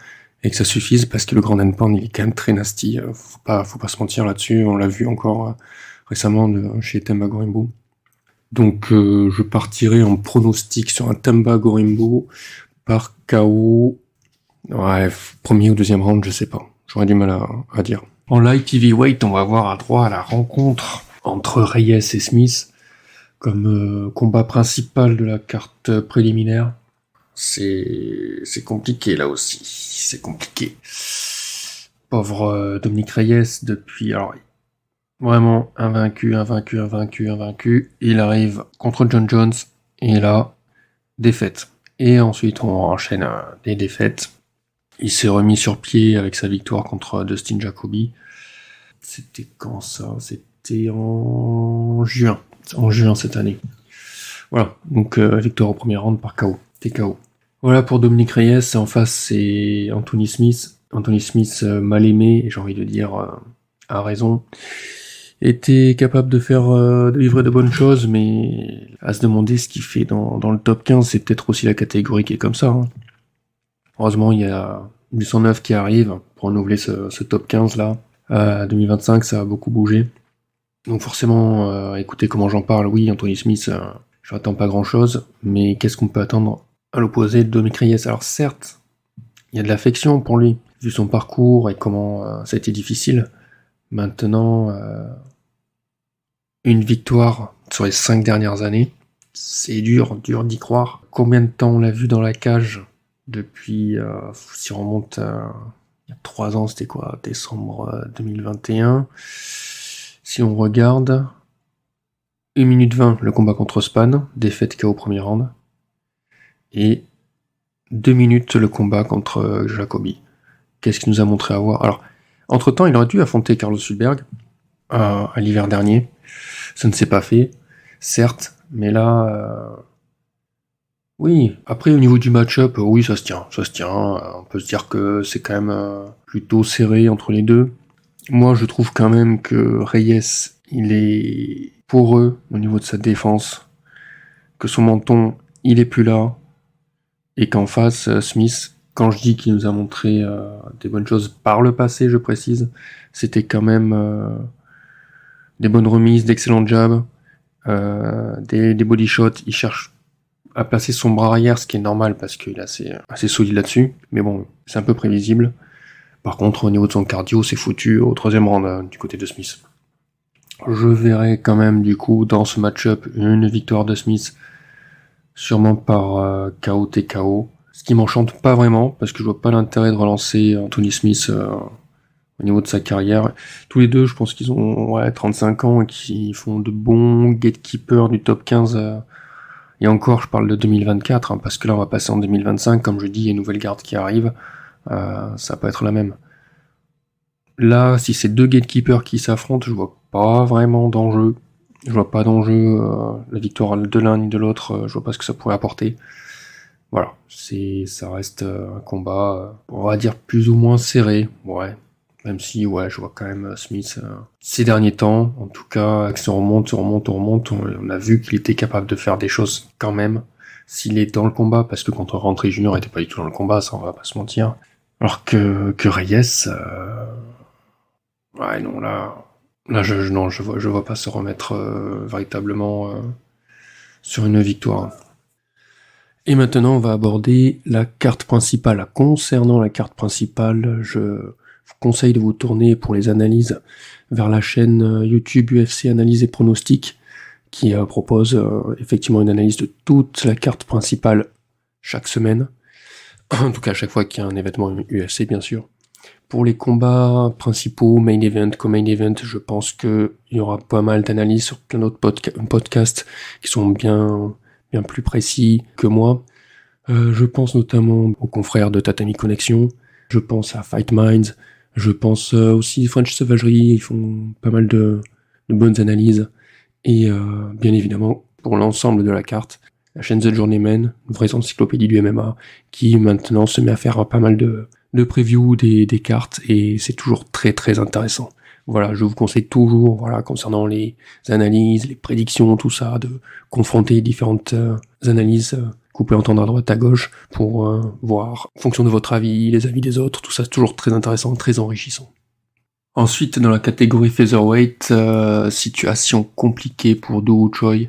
et que ça suffise, parce que le grand endpoint, il est quand même très nasty. Faut pas se mentir là-dessus, on l'a vu encore récemment chez Temba Gorimbo. Donc je partirai en pronostic sur un Temba Gorimbo par KO. Ouais, premier ou deuxième round, je sais pas. J'aurais du mal à dire. En light heavyweight, on va avoir à droit à la rencontre entre Reyes et Smith comme combat principal de la carte préliminaire. C'est compliqué là aussi, c'est compliqué. Pauvre Dominique Reyes, depuis, alors, vraiment invaincu. Il arrive contre John Jones, et là, défaite. Et ensuite, on enchaîne des défaites. Il s'est remis sur pied avec sa victoire contre Dustin Jacoby. C'était quand ça ? C'était en juin. En juin cette année. Voilà, donc victoire au premier round par KO. TKO. Voilà pour Dominique Reyes. En face, c'est Anthony Smith. Anthony Smith, mal aimé, et j'ai envie de dire, a raison. Était capable de livrer de bonnes choses, mais à se demander ce qu'il fait dans le top 15, c'est peut-être aussi la catégorie qui est comme ça. Hein. Heureusement, il y a du 109 qui arrive pour renouveler ce top 15 là. 2025, ça a beaucoup bougé. Donc forcément, écoutez comment j'en parle, oui, Anthony Smith, je n'attends pas grand-chose, mais qu'est-ce qu'on peut attendre à l'opposé de Dominique Reyes ? Alors certes, il y a de l'affection pour lui, vu son parcours et comment ça a été difficile. Maintenant, une victoire sur les 5 dernières années, c'est dur d'y croire. Combien de temps on l'a vu dans la cage depuis, si on remonte il y a 3 ans, c'était quoi, décembre 2021. Si on regarde, 1 minute 20, le combat contre Span, défaite KO au premier round. Et 2 minutes, le combat contre Jacoby. Qu'est-ce qu'il nous a montré à voir? Alors, entre-temps, il aurait dû affronter Carlos Ulberg à l'hiver dernier. Ça ne s'est pas fait, certes, mais là... oui, après au niveau du match-up, oui, ça se tient. On peut se dire que c'est quand même plutôt serré entre les deux. Moi, je trouve quand même que Reyes, il est poreux au niveau de sa défense, que son menton, il est plus là, et qu'en face, Smith, quand je dis qu'il nous a montré des bonnes choses par le passé, je précise, c'était quand même des bonnes remises, d'excellents jabs, des body shots. Il cherche à placer son bras arrière, ce qui est normal parce qu'il est assez solide là-dessus, mais bon, c'est un peu prévisible. Par contre, au niveau de son cardio, c'est foutu au 3e round du côté de Smith. Je verrai quand même, du coup, dans ce match-up, une victoire de Smith, sûrement par KO TKO, ce qui m'enchante pas vraiment, parce que je vois pas l'intérêt de relancer Anthony Smith au niveau de sa carrière. Tous les deux, je pense qu'ils ont 35 ans et qu'ils font de bons gatekeepers du top 15. Et encore, je parle de 2024, parce que là, on va passer en 2025. Comme je dis, il y a une nouvelle garde qui arrive. Ça va pas être la même. Là, si c'est 2 gatekeepers qui s'affrontent, je vois pas vraiment d'enjeu. Je vois pas d'enjeu, la victoire de l'un ni de l'autre, je vois pas ce que ça pourrait apporter. Voilà, ça reste un combat, on va dire plus ou moins serré, ouais. Même si, ouais, je vois quand même Smith ces derniers temps, en tout cas, si on remonte, on a vu qu'il était capable de faire des choses quand même, s'il est dans le combat, parce que contre Roundtree Junior, il était pas du tout dans le combat, ça on va pas se mentir. Alors que Reyes, ouais, non, là, je vois pas se remettre véritablement sur une victoire. Et maintenant, on va aborder la carte principale. Concernant la carte principale, je vous conseille de vous tourner pour les analyses vers la chaîne YouTube UFC Analyse et Pronostic, qui propose effectivement une analyse de toute la carte principale chaque semaine. En tout cas, à chaque fois qu'il y a un événement UFC, bien sûr. Pour les combats principaux, main event, co-main event, je pense qu'il y aura pas mal d'analyses sur plein d'autres podcasts qui sont bien plus précis que moi. Je pense notamment aux confrères de Tatami Connection, je pense à Fight Minds, je pense aussi French Savagery, ils font pas mal de bonnes analyses. Et bien évidemment, pour l'ensemble de la carte, la chaîne The Journeyman, une vraie encyclopédie du MMA, qui maintenant se met à faire pas mal de previews des cartes, et c'est toujours très très intéressant. Voilà, je vous conseille toujours, voilà, concernant les analyses, les prédictions, tout ça, de confronter différentes analyses que vous pouvez entendre à droite, à gauche, pour voir, en fonction de votre avis, les avis des autres, tout ça, c'est toujours très intéressant, très enrichissant. Ensuite, dans la catégorie featherweight, situation compliquée pour Do Woo Choi.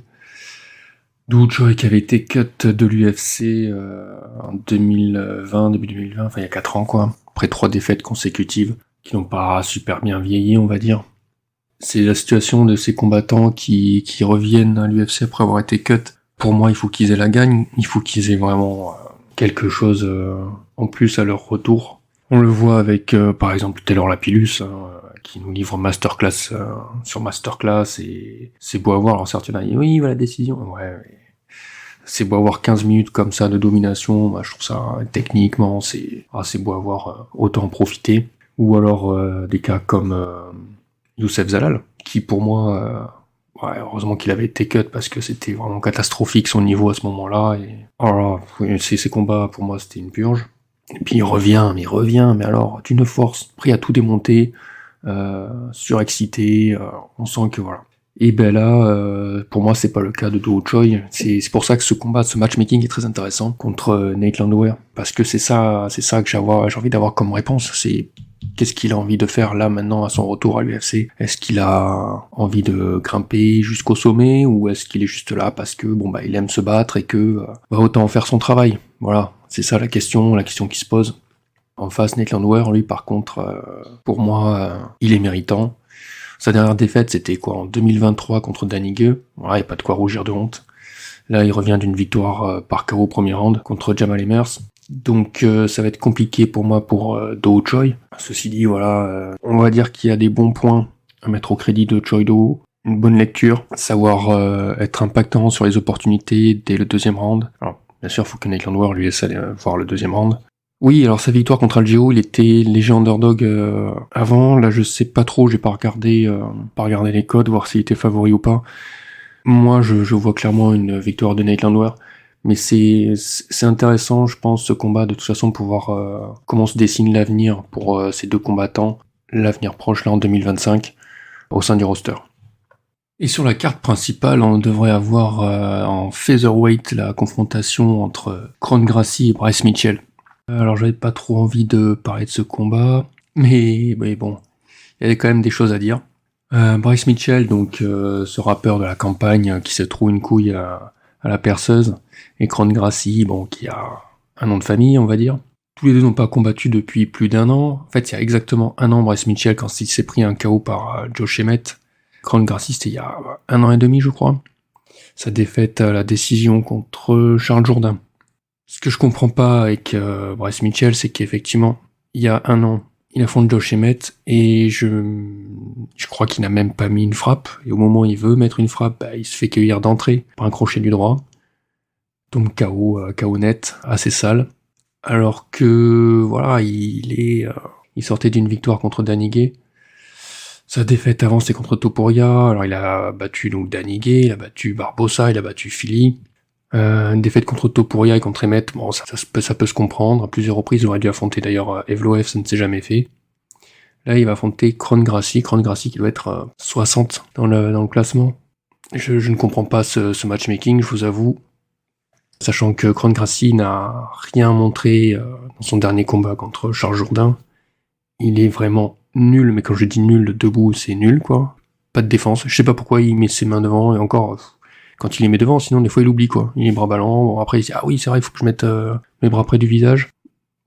Do Woo Choi qui avait été cut de l'UFC en 2020, début 2020, enfin il y a 4 ans quoi, après 3 défaites consécutives, qui n'ont pas super bien vieilli, on va dire. C'est la situation de ces combattants qui reviennent à l'UFC après avoir été cut. Pour moi, il faut qu'ils aient la gagne, il faut qu'ils aient vraiment quelque chose en plus à leur retour. On le voit avec, par exemple, Taylor Lapillus, qui nous livre masterclass sur masterclass, et c'est beau à voir. Alors certes, il y en a, oui, voilà la décision. Ouais, c'est beau à voir 15 minutes comme ça de domination. Bah, je trouve ça, techniquement, c'est beau à voir, autant en profiter. Ou alors des cas comme Youssef Zalal, qui pour moi, ouais, heureusement qu'il avait été cut parce que c'était vraiment catastrophique son niveau à ce moment-là. Et alors, ces combats, pour moi, c'était une purge. Et puis il revient, mais alors d'une force, prêt à tout démonter, surexcité, on sent que voilà. Et ben là, pour moi, c'est pas le cas de Do Woo Choi. C'est pour ça que ce matchmaking est très intéressant contre Nate Landwehr, parce que c'est ça que j'ai envie d'avoir comme réponse. C'est qu'est-ce qu'il a envie de faire là maintenant à son retour à l'UFC? Est-ce qu'il a envie de grimper jusqu'au sommet, ou est-ce qu'il est juste là parce que bon bah il aime se battre et que autant faire son travail? Voilà, c'est ça la question qui se pose. En face, Nate Landwehr, lui par contre, pour moi, il est méritant. Sa dernière défaite, c'était quoi, en 2023 contre Danny Gue. Voilà, y a pas de quoi rougir de honte. Là, il revient d'une victoire par KO au premier round contre Jamal Emmers. Donc ça va être compliqué pour moi pour Do Choi. Ceci dit, voilà, on va dire qu'il y a des bons points à mettre au crédit de Choi Do. Une bonne lecture, savoir être impactant sur les opportunités dès le deuxième round. Alors, bien sûr, il faut que Nate Landwehr lui laisse aller voir le deuxième round. Oui, alors sa victoire contre Algeo, il était léger underdog avant. Là, je sais pas trop, j'ai pas regardé les codes, voir s'il était favori ou pas. Moi, je vois clairement une victoire de Nate Landwehr. Mais c'est intéressant, je pense, ce combat, de toute façon, pour voir comment se dessine l'avenir pour ces deux combattants, l'avenir proche, là, en 2025, au sein du roster. Et sur la carte principale, on devrait avoir en featherweight la confrontation entre Kron Gracie et Bryce Mitchell. Alors j'avais pas trop envie de parler de ce combat, mais bon, il y avait quand même des choses à dire. Bryce Mitchell, donc ce rappeur de la campagne qui se trouve une couille à la perceuse, et Kron Gracie, bon, qui a un nom de famille, on va dire. Tous les deux n'ont pas combattu depuis plus d'1 an. En fait, il y a exactement 1 an, Bryce Mitchell, quand il s'est pris un KO par Josh Emmett. Kron Gracie, c'était il y a 1 an et demi, je crois. Sa défaite à la décision contre Charles Jourdain. Ce que je comprends pas avec Bryce Mitchell, c'est qu'effectivement, il y a 1 an, il affronte Josh Emmett, et je crois qu'il n'a même pas mis une frappe, et au moment où il veut mettre une frappe, il se fait cueillir d'entrée par un crochet du droit. Donc KO net, assez sale. Alors que, voilà, il sortait d'une victoire contre Danny Gay. Sa défaite avant, c'était contre Topuria. Alors il a battu donc Danny Gay, il a battu Barbosa, il a battu Philly. Une défaite contre Topuria et contre Emmett, bon, ça peut se comprendre. À plusieurs reprises, il aurait dû affronter d'ailleurs Evloev, ça ne s'est jamais fait. Là, il va affronter Kron Gracie qui doit être 60 dans le classement. Je ne comprends pas ce matchmaking, je vous avoue. Sachant que Kron Gracie n'a rien montré dans son dernier combat contre Charles Jourdain. Il est vraiment nul, mais quand je dis nul, debout, c'est nul, quoi. Pas de défense. Je sais pas pourquoi il met ses mains devant, et encore, quand il les met devant, sinon des fois il oublie, quoi. Il est bras ballants, bon, après il dit « Ah oui, c'est vrai, il faut que je mette mes bras près du visage ».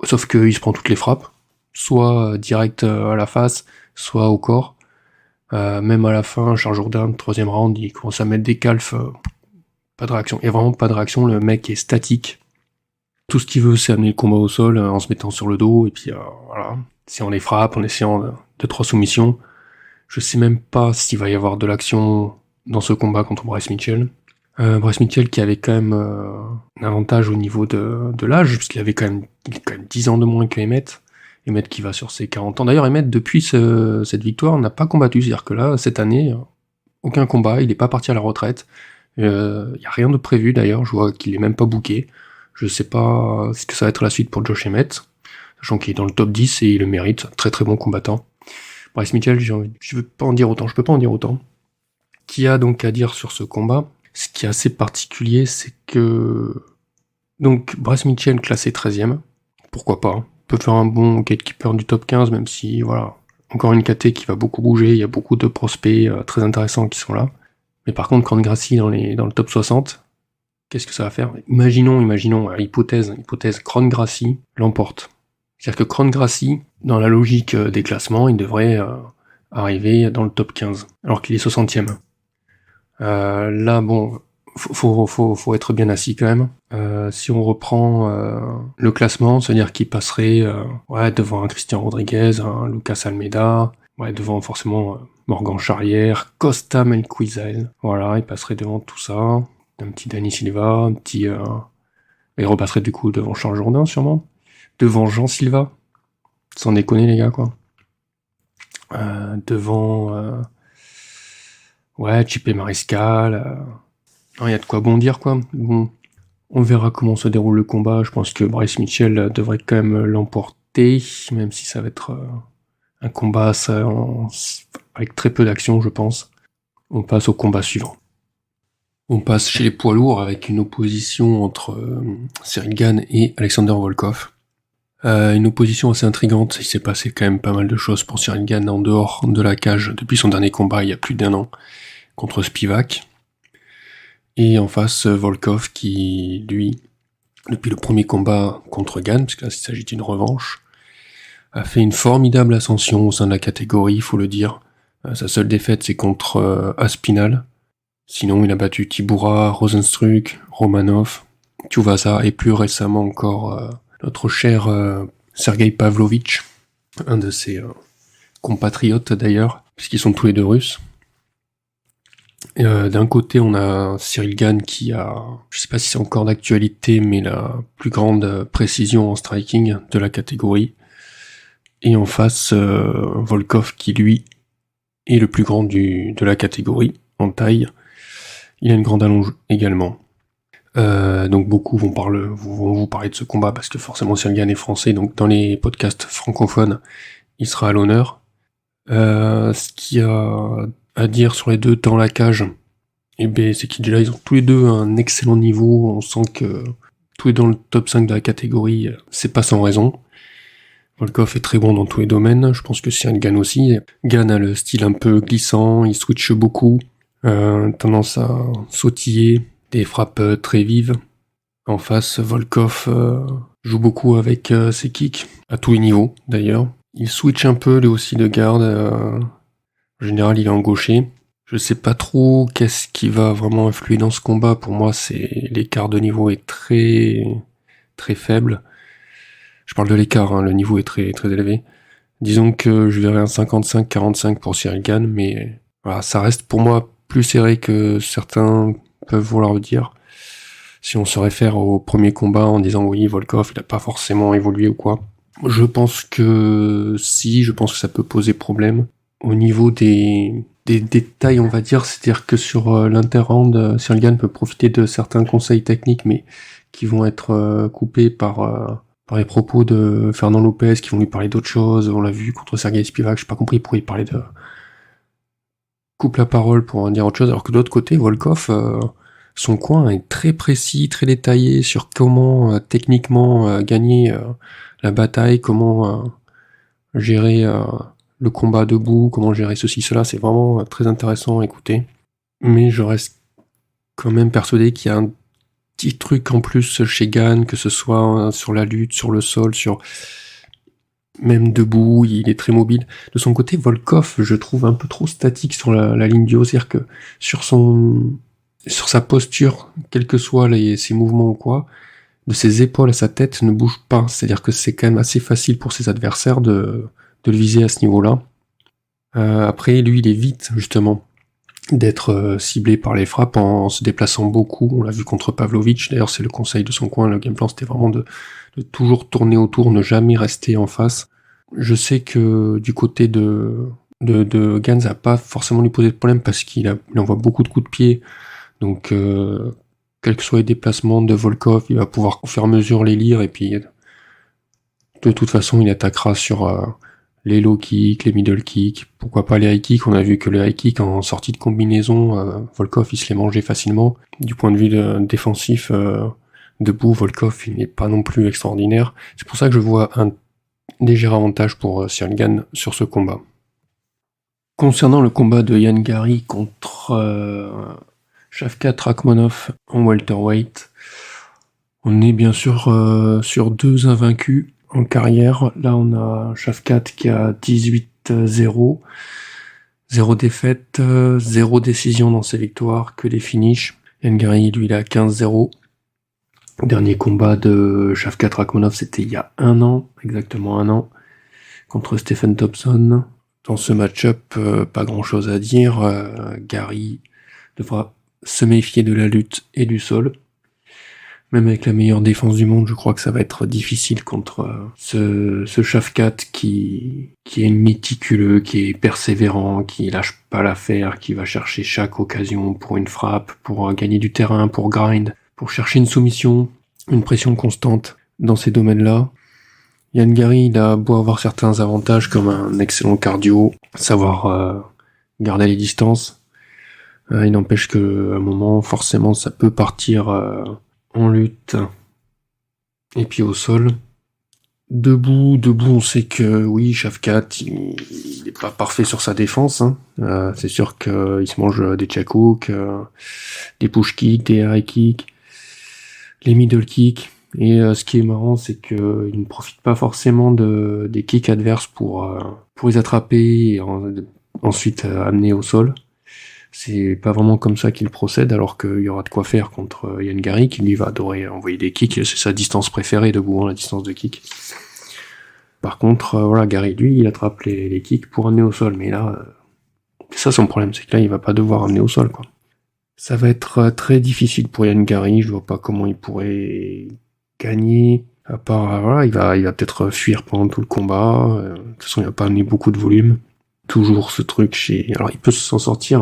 Sauf qu'il se prend toutes les frappes, soit direct à la face, soit au corps. Même à la fin, Charles Jourdain, 3e round, il commence à mettre des calfs, pas de réaction. Il y a vraiment pas de réaction, le mec est statique. Tout ce qu'il veut, c'est amener le combat au sol en se mettant sur le dos, et puis voilà. Si on les frappe, en essayant de 3 soumissions. Je sais même pas s'il va y avoir de l'action dans ce combat contre Bryce Mitchell. Bryce Mitchell qui avait quand même un avantage au niveau de l'âge, puisqu'il avait quand même 10 ans de moins que Emmett. Emmett qui va sur ses 40 ans. D'ailleurs, Emmett, depuis cette victoire, n'a pas combattu. C'est-à-dire que là, cette année, aucun combat, il n'est pas parti à la retraite. Il n'y a rien de prévu d'ailleurs, je vois qu'il est même pas booké. Je sais pas ce que ça va être la suite pour Josh Emmett, sachant qu'il est dans le top 10 et il le mérite, très très bon combattant. Bryce Mitchell, je peux pas en dire autant. Qu'il y a donc à dire sur ce combat, ce qui est assez particulier, c'est que donc Bryce Mitchell classé 13e, pourquoi pas, hein. Peut faire un bon gatekeeper du top 15, même si voilà, encore une KT qui va beaucoup bouger, il y a beaucoup de prospects très intéressants qui sont là. Mais par contre, Kron Gracie dans le top 60, qu'est-ce que ça va faire ? Imaginons, hypothèse, Kron Gracie l'emporte. C'est-à-dire que Kron Gracie, dans la logique des classements, il devrait arriver dans le top 15, alors qu'il est 60e. Là, bon, faut être bien assis quand même. Si on reprend le classement, c'est-à-dire qu'il passerait devant un Christian Rodriguez, un Lucas Almeida, devant forcément Morgan Charrière, Costa Melquizael, voilà, il passerait devant tout ça, un petit Dani Silva, il repasserait du coup devant Charles Jourdain sûrement, devant Jean Silva, sans déconner les gars quoi, devant Chipe Mariscal, il y a de quoi bondir quoi. Bon, on verra comment se déroule le combat, je pense que Bryce Mitchell devrait quand même l'emporter, même si ça va être un combat avec très peu d'action, je pense. On passe au combat suivant. On passe chez les poids lourds avec une opposition entre Cyril Gane et Alexander Volkov. Une opposition assez intrigante, il s'est passé quand même pas mal de choses pour Cyril Gane en dehors de la cage depuis son dernier combat il y a plus d'1 an contre Spivak. Et en face, Volkov qui, lui, depuis le premier combat contre Gane, parce que là il s'agit d'une revanche, a fait une formidable ascension au sein de la catégorie, il faut le dire. Sa seule défaite, c'est contre Aspinall. Sinon, il a battu Tibura, Rosenstruck, Romanov, Tuivasa, et plus récemment encore
notre cher Sergei Pavlovitch, un de ses compatriotes d'ailleurs, puisqu'ils sont tous les deux russes. D'un côté, on a Cyril Gane qui a, je sais pas si c'est encore d'actualité, mais la plus grande précision en striking de la catégorie. Et en face, Volkov qui lui est le plus grand de la catégorie en taille. Il a une grande allonge également. Donc beaucoup vont vous parler de ce combat parce que forcément Cyril Gane est français, donc dans les podcasts francophones, il sera à l'honneur. Ce qu'il y a à dire sur les deux dans la cage, c'est qu'ils déjà ils ont tous les deux un excellent niveau. On sent que tous les deux dans le top 5 de la catégorie, c'est pas sans raison. Volkov est très bon dans tous les domaines, je pense que Cyril Gane aussi. Gane a le style un peu glissant, il switch beaucoup, tendance à sautiller, des frappes très vives. En face, Volkov joue beaucoup avec ses kicks, à tous les niveaux d'ailleurs. Il switch un peu lui aussi de garde, en général il est en gaucher. Je sais pas trop qu'est-ce qui va vraiment influer dans ce combat, pour moi c'est l'écart de niveau est très très faible. Je parle de l'écart, le niveau est très très élevé. Disons que je verrais un 55-45 pour Cyril Gane, mais voilà, ça reste pour moi plus serré que certains peuvent vouloir le dire. Si on se réfère au premier combat en disant oui, Volkov, il a pas forcément évolué ou quoi. Je pense que ça peut poser problème. Au niveau des détails, on va dire, c'est-à-dire que sur l'interround, Cyril Gane peut profiter de certains conseils techniques, mais qui vont être coupés par les propos de Fernand Lopez, qui vont lui parler d'autre chose. On l'a vu contre Sergei Spivak, j'ai pas compris pourquoi il parlait de... coupe la parole pour en dire autre chose, alors que de l'autre côté, Volkov, son coin est très précis, très détaillé sur comment techniquement gagner la bataille, comment gérer le combat debout, comment gérer ceci, cela, c'est vraiment très intéressant à écouter. Mais je reste quand même persuadé qu'il y a un petit truc en plus chez Gane, que ce soit sur la lutte, sur le sol, sur même debout, il est très mobile. De son côté, Volkov, je trouve un peu trop statique sur la ligne du haut, c'est-à-dire que sur sa posture, quels que soient ses mouvements ou quoi, de ses épaules à sa tête ne bouge pas. C'est-à-dire que c'est quand même assez facile pour ses adversaires de le viser à ce niveau-là. Après, lui, il évite justement d'être ciblé par les frappes en se déplaçant beaucoup. On l'a vu contre Pavlovitch, d'ailleurs c'est le conseil de son coin, le game plan c'était vraiment de toujours tourner autour, ne jamais rester en face. Je sais que du côté de Gane, ça n'a pas forcément lui posé de problème parce qu'il envoie beaucoup de coups de pied, donc quels que soient les déplacements de Volkov, il va pouvoir au fur et à mesure les lire, et puis de toute façon il attaquera sur les low kicks, les middle kicks, pourquoi pas les high kicks. On a vu que les high kicks en sortie de combinaison, Volkov il se les mangeait facilement. Du point de vue défensif, debout, Volkov il n'est pas non plus extraordinaire. C'est pour ça que je vois un léger avantage pour Cyril Gane sur ce combat. Concernant le combat de Ian Garry contre Shavkat Rakhmonov en welterweight, on est bien sûr sur deux invaincus en carrière. Là, on a Shavkat qui a 18-0, 0 défaite, 0 décision dans ses victoires, que des finishes. Ian Garry, lui, il a 15-0. Dernier combat de Shavkat Rakhmonov, c'était il y a exactement un an, contre Stephen Thompson. Dans ce match-up, pas grand-chose à dire. Garry devra se méfier de la lutte et du sol. Même avec la meilleure défense du monde, je crois que ça va être difficile contre ce Shavkat qui est méticuleux, qui est persévérant, qui lâche pas l'affaire, qui va chercher chaque occasion pour une frappe, pour gagner du terrain, pour grind, pour chercher une soumission, une pression constante dans ces domaines-là. Ian Garry, il a beau avoir certains avantages comme un excellent cardio, savoir garder les distances. Il n'empêche qu'à un moment, forcément, ça peut partir en lutte. Et puis au sol, debout, on sait que oui, Shavkat, il est pas parfait sur sa défense. C'est sûr qu'il se mange des check hooks, des push kicks, des high kicks, les middle kicks. Et ce qui est marrant, c'est qu'il ne profite pas forcément des kicks adverses pour les attraper et ensuite amener au sol. C'est pas vraiment comme ça qu'il procède, alors qu'il y aura de quoi faire contre Ian Gary, qui lui va adorer envoyer des kicks, c'est sa distance préférée debout, la distance de kick. Par contre, voilà, Gary, lui, il attrape les kicks pour amener au sol, mais là, c'est ça son problème, c'est que là, il va pas devoir amener au sol, quoi. Ça va être très difficile pour Ian Gary, je vois pas comment il pourrait gagner, à part, voilà, il va peut-être fuir pendant tout le combat, de toute façon, il va pas amener beaucoup de volume. Toujours ce truc alors il peut s'en sortir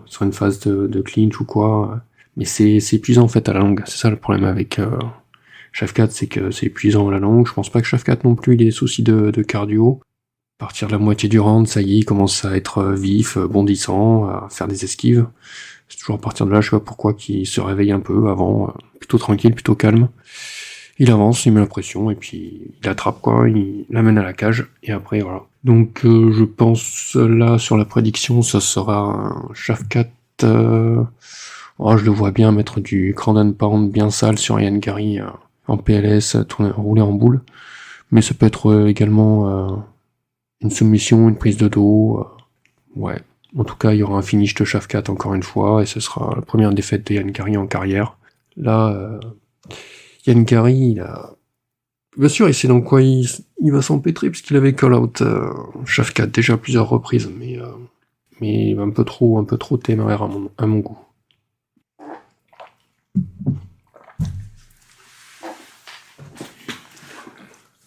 sur une phase de clinch ou quoi, mais c'est épuisant en fait à la longue, c'est ça le problème avec Shafkat, c'est que c'est épuisant à la longue. Je pense pas que Shafkat non plus il ait des soucis de cardio. À partir de la moitié du round, ça y est, il commence à être vif, bondissant, à faire des esquives. C'est toujours à partir de là, je sais pas pourquoi, qu'il se réveille un peu avant, plutôt tranquille, plutôt calme. Il avance, il met la pression, et puis il attrape, quoi, il l'amène à la cage, et après, voilà. Donc, je pense, là, sur la prédiction, ça sera un Shafkat, je le vois bien mettre du ground and pound bien sale sur Ian Gary, en PLS, rouler en boule. Mais ça peut être également, une soumission, une prise de dos, ouais. En tout cas, il y aura un finish de Shafkat encore une fois, et ce sera la première défaite de Ian Gary en carrière. Là, Ian Gary, bien sûr, il sait dans quoi il va s'empêtrer, puisqu'il avait call-out Shafkat déjà à plusieurs reprises, mais un peu trop téméraire à mon goût.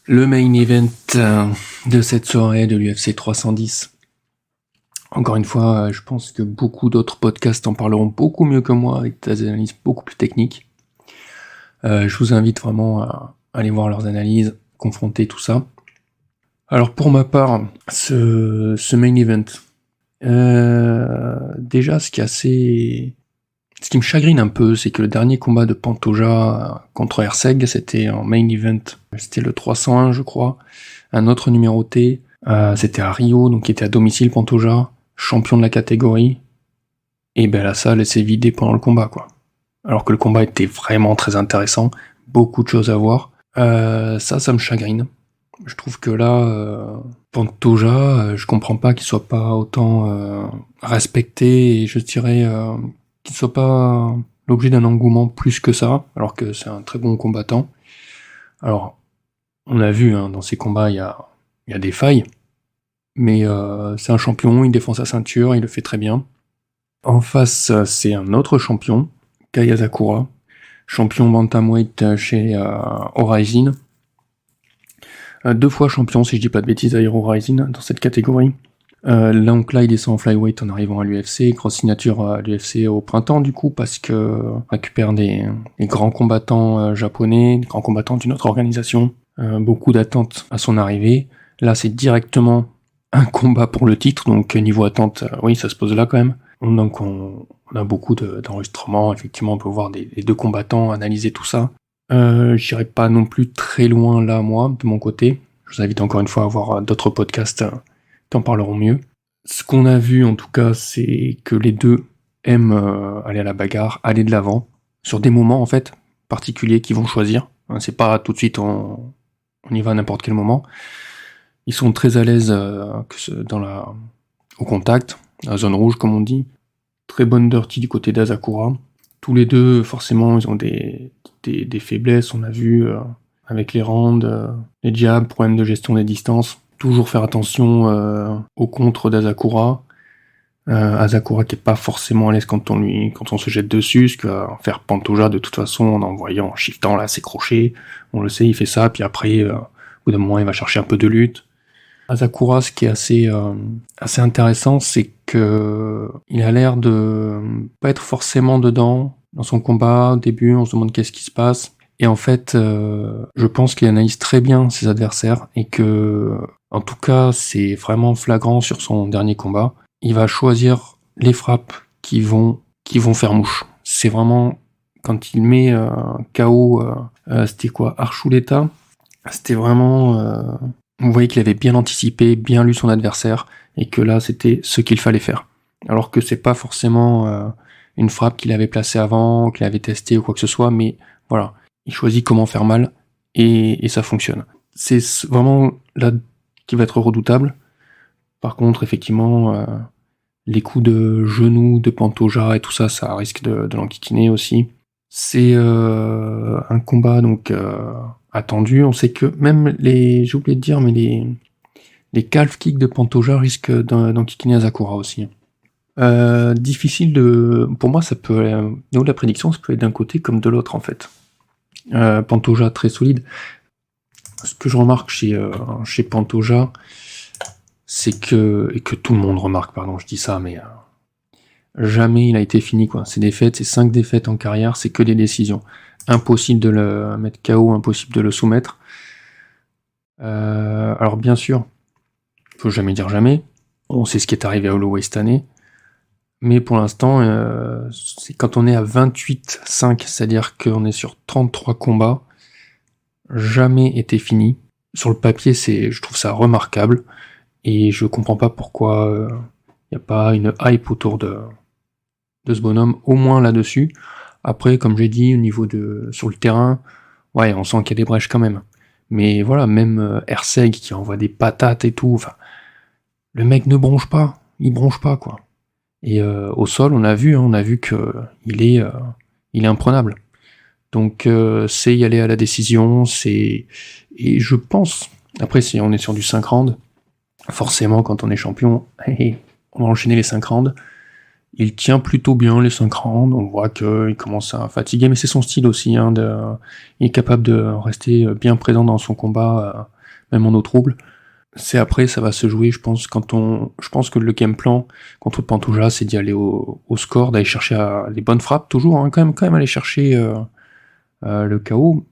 Le main event de cette soirée de l'UFC 310. Encore une fois, je pense que beaucoup d'autres podcasts en parleront beaucoup mieux que moi, avec des analyses beaucoup plus techniques. Je vous invite vraiment à aller voir leurs analyses, confronter tout ça. Alors pour ma part, ce main event, déjà ce qui me chagrine un peu, c'est que le dernier combat de Pantoja contre Erceg, c'était en main event, c'était le 301 je crois, un autre numéroté, c'était à Rio, donc il était à domicile Pantoja, champion de la catégorie, et ben la salle s'est vidée pendant le combat, quoi. Alors que le combat était vraiment très intéressant, beaucoup de choses à voir. Ça me chagrine. Je trouve que là, Pantoja, je comprends pas qu'il soit pas autant respecté, et je dirais qu'il soit pas l'objet d'un engouement plus que ça, alors que c'est un très bon combattant. Alors, on a vu, dans ces combats, il y a des failles, mais c'est un champion, il défend sa ceinture, il le fait très bien. En face, c'est un autre champion, Kaya Sakura, champion bantamweight chez Horizon. 2 fois champion, si je dis pas de bêtises, d'ailleurs Horizon, dans cette catégorie. Donc là, il descend en flyweight en arrivant à l'UFC, grosse signature à l'UFC au printemps du coup, parce que on récupère des grands combattants japonais, des grands combattants d'une autre organisation, beaucoup d'attentes à son arrivée. Là, c'est directement un combat pour le titre, donc niveau attente, oui, ça se pose là quand même. Donc on a beaucoup d'enregistrements, effectivement, on peut voir les deux combattants, analyser tout ça. J'irai pas non plus très loin là, moi, de mon côté. Je vous invite encore une fois à voir d'autres podcasts qui en parleront mieux. Ce qu'on a vu, en tout cas, c'est que les deux aiment aller à la bagarre, aller de l'avant, sur des moments, en fait, particuliers qu'ils vont choisir. C'est pas tout de suite, on y va à n'importe quel moment. Ils sont très à l'aise au contact, la zone rouge, comme on dit. Très bonne dirty du côté d'Asakura. Tous les deux, forcément, ils ont des faiblesses, on a vu, avec les rounds, les jabs, problème de gestion des distances. Toujours faire attention au contre d'Asakura. Asakura qui est pas forcément à l'aise quand on se jette dessus, ce que va faire Pantoja de toute façon en envoyant, en shiftant là ses crochets. On le sait, il fait ça, puis après, au bout d'un moment, il va chercher un peu de lutte. Asakura, ce qui est assez intéressant, c'est que il a l'air de pas être forcément dedans dans son combat. Au début, on se demande qu'est-ce qui se passe. Et en fait, je pense qu'il analyse très bien ses adversaires et que, en tout cas, c'est vraiment flagrant sur son dernier combat. Il va choisir les frappes qui vont faire mouche. C'est vraiment, quand il met KO, c'était quoi, Archuleta, c'était vraiment... on voyait qu'il avait bien anticipé, bien lu son adversaire, et que là, c'était ce qu'il fallait faire. Alors que c'est pas forcément une frappe qu'il avait placée avant, qu'il avait testée ou quoi que ce soit, mais voilà, il choisit comment faire mal, et ça fonctionne. C'est vraiment là qui va être redoutable. Par contre, effectivement, Les coups de genoux de Pantoja et tout ça, ça risque de l'enquiquiner aussi. C'est un combat donc attendu. On sait que même j'ai oublié de dire, mais les calf kicks de Pantoja risquent d'enquiquiner Asakura aussi. Difficile pour moi, ça peut, niveau de la prédiction, ça peut être d'un côté comme de l'autre en fait. Pantoja très solide. Ce que je remarque chez Pantoja, c'est que, et que tout le monde remarque, pardon, je dis ça, mais jamais il a été fini, quoi. Ses défaites, ses 5 défaites en carrière, c'est que des décisions. Impossible de le mettre KO, impossible de le soumettre. Alors bien sûr, faut jamais dire jamais. On sait ce qui est arrivé à Holloway cette année. Mais pour l'instant, c'est quand on est à 28-5, c'est-à-dire qu'on est sur 33 combats, jamais été fini. Sur le papier, je trouve ça remarquable. Et je comprends pas pourquoi il n'y a pas une hype autour de ce bonhomme, au moins là-dessus. Après, comme j'ai dit, au niveau sur le terrain, ouais, on sent qu'il y a des brèches quand même. Mais voilà, même Herseg qui envoie des patates et tout, enfin, le mec ne bronche pas, il bronche pas, quoi. Et au sol, on a vu que il est imprenable. Donc c'est y aller à la décision, et je pense, après si on est sur du 5 rounds, forcément quand on est champion, on va enchaîner les 5 rounds. Il tient plutôt bien les 5 rounds, on voit qu'il commence à fatiguer, mais c'est son style aussi, il est capable de rester bien présent dans son combat, même en eau trouble. C'est après, ça va se jouer, je pense que le game plan contre Pantoja, c'est d'y aller au score, d'aller chercher les bonnes frappes, toujours, quand même aller chercher le KO,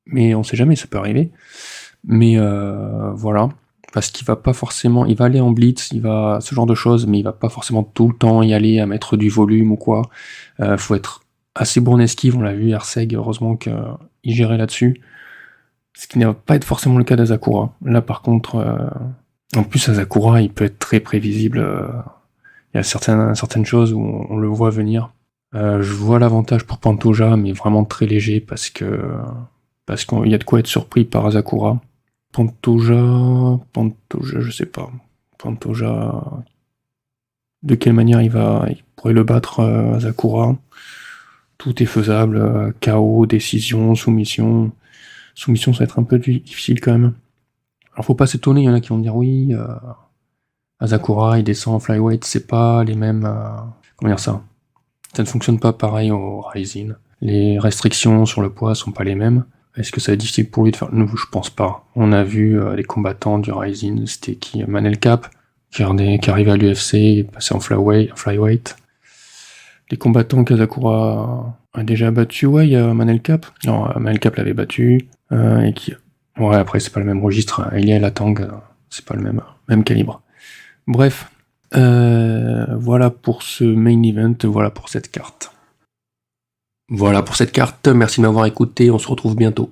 mais on sait jamais, ça peut arriver. Mais voilà, parce qu'il va pas forcément, il va aller en blitz, ce genre de choses, mais il va pas forcément tout le temps y aller à mettre du volume ou quoi. Faut être assez bon en esquive, on l'a vu, Herseg, heureusement qu'il gérait là-dessus. Ce qui ne va pas être forcément le cas d'Asakura. Là, par contre, en plus, Asakura, il peut être très prévisible. Il y a certaines choses où on le voit venir. Je vois l'avantage pour Pantoja, mais vraiment très léger, parce qu'il y a de quoi être surpris par Asakura. Pantoja, je sais pas. Pantoja, de quelle manière il pourrait le battre, Asakura. Tout est faisable, KO, décision, soumission. Soumission, ça va être un peu difficile quand même. Alors faut pas s'étonner, il y en a qui vont dire oui, Asakura il descend en flyweight, c'est pas les mêmes... comment dire ça ? Ça ne fonctionne pas pareil au Rising. Les restrictions sur le poids sont pas les mêmes. Est-ce que ça va être difficile pour lui de faire... Non, je pense pas. On a vu les combattants du Rising, c'était qui ? Manel Cap, qui arrivait à l'UFC, est passé en flyweight. Les combattants qu'Asakura a déjà battu, ouais, il y a Manel Cap. Non, Manel Cap l'avait battu. Et qui... Ouais, après, c'est pas le même registre. Elia Latang, c'est pas le même calibre. Bref, voilà pour ce main event, voilà pour cette carte. Voilà pour cette carte, merci de m'avoir écouté, on se retrouve bientôt.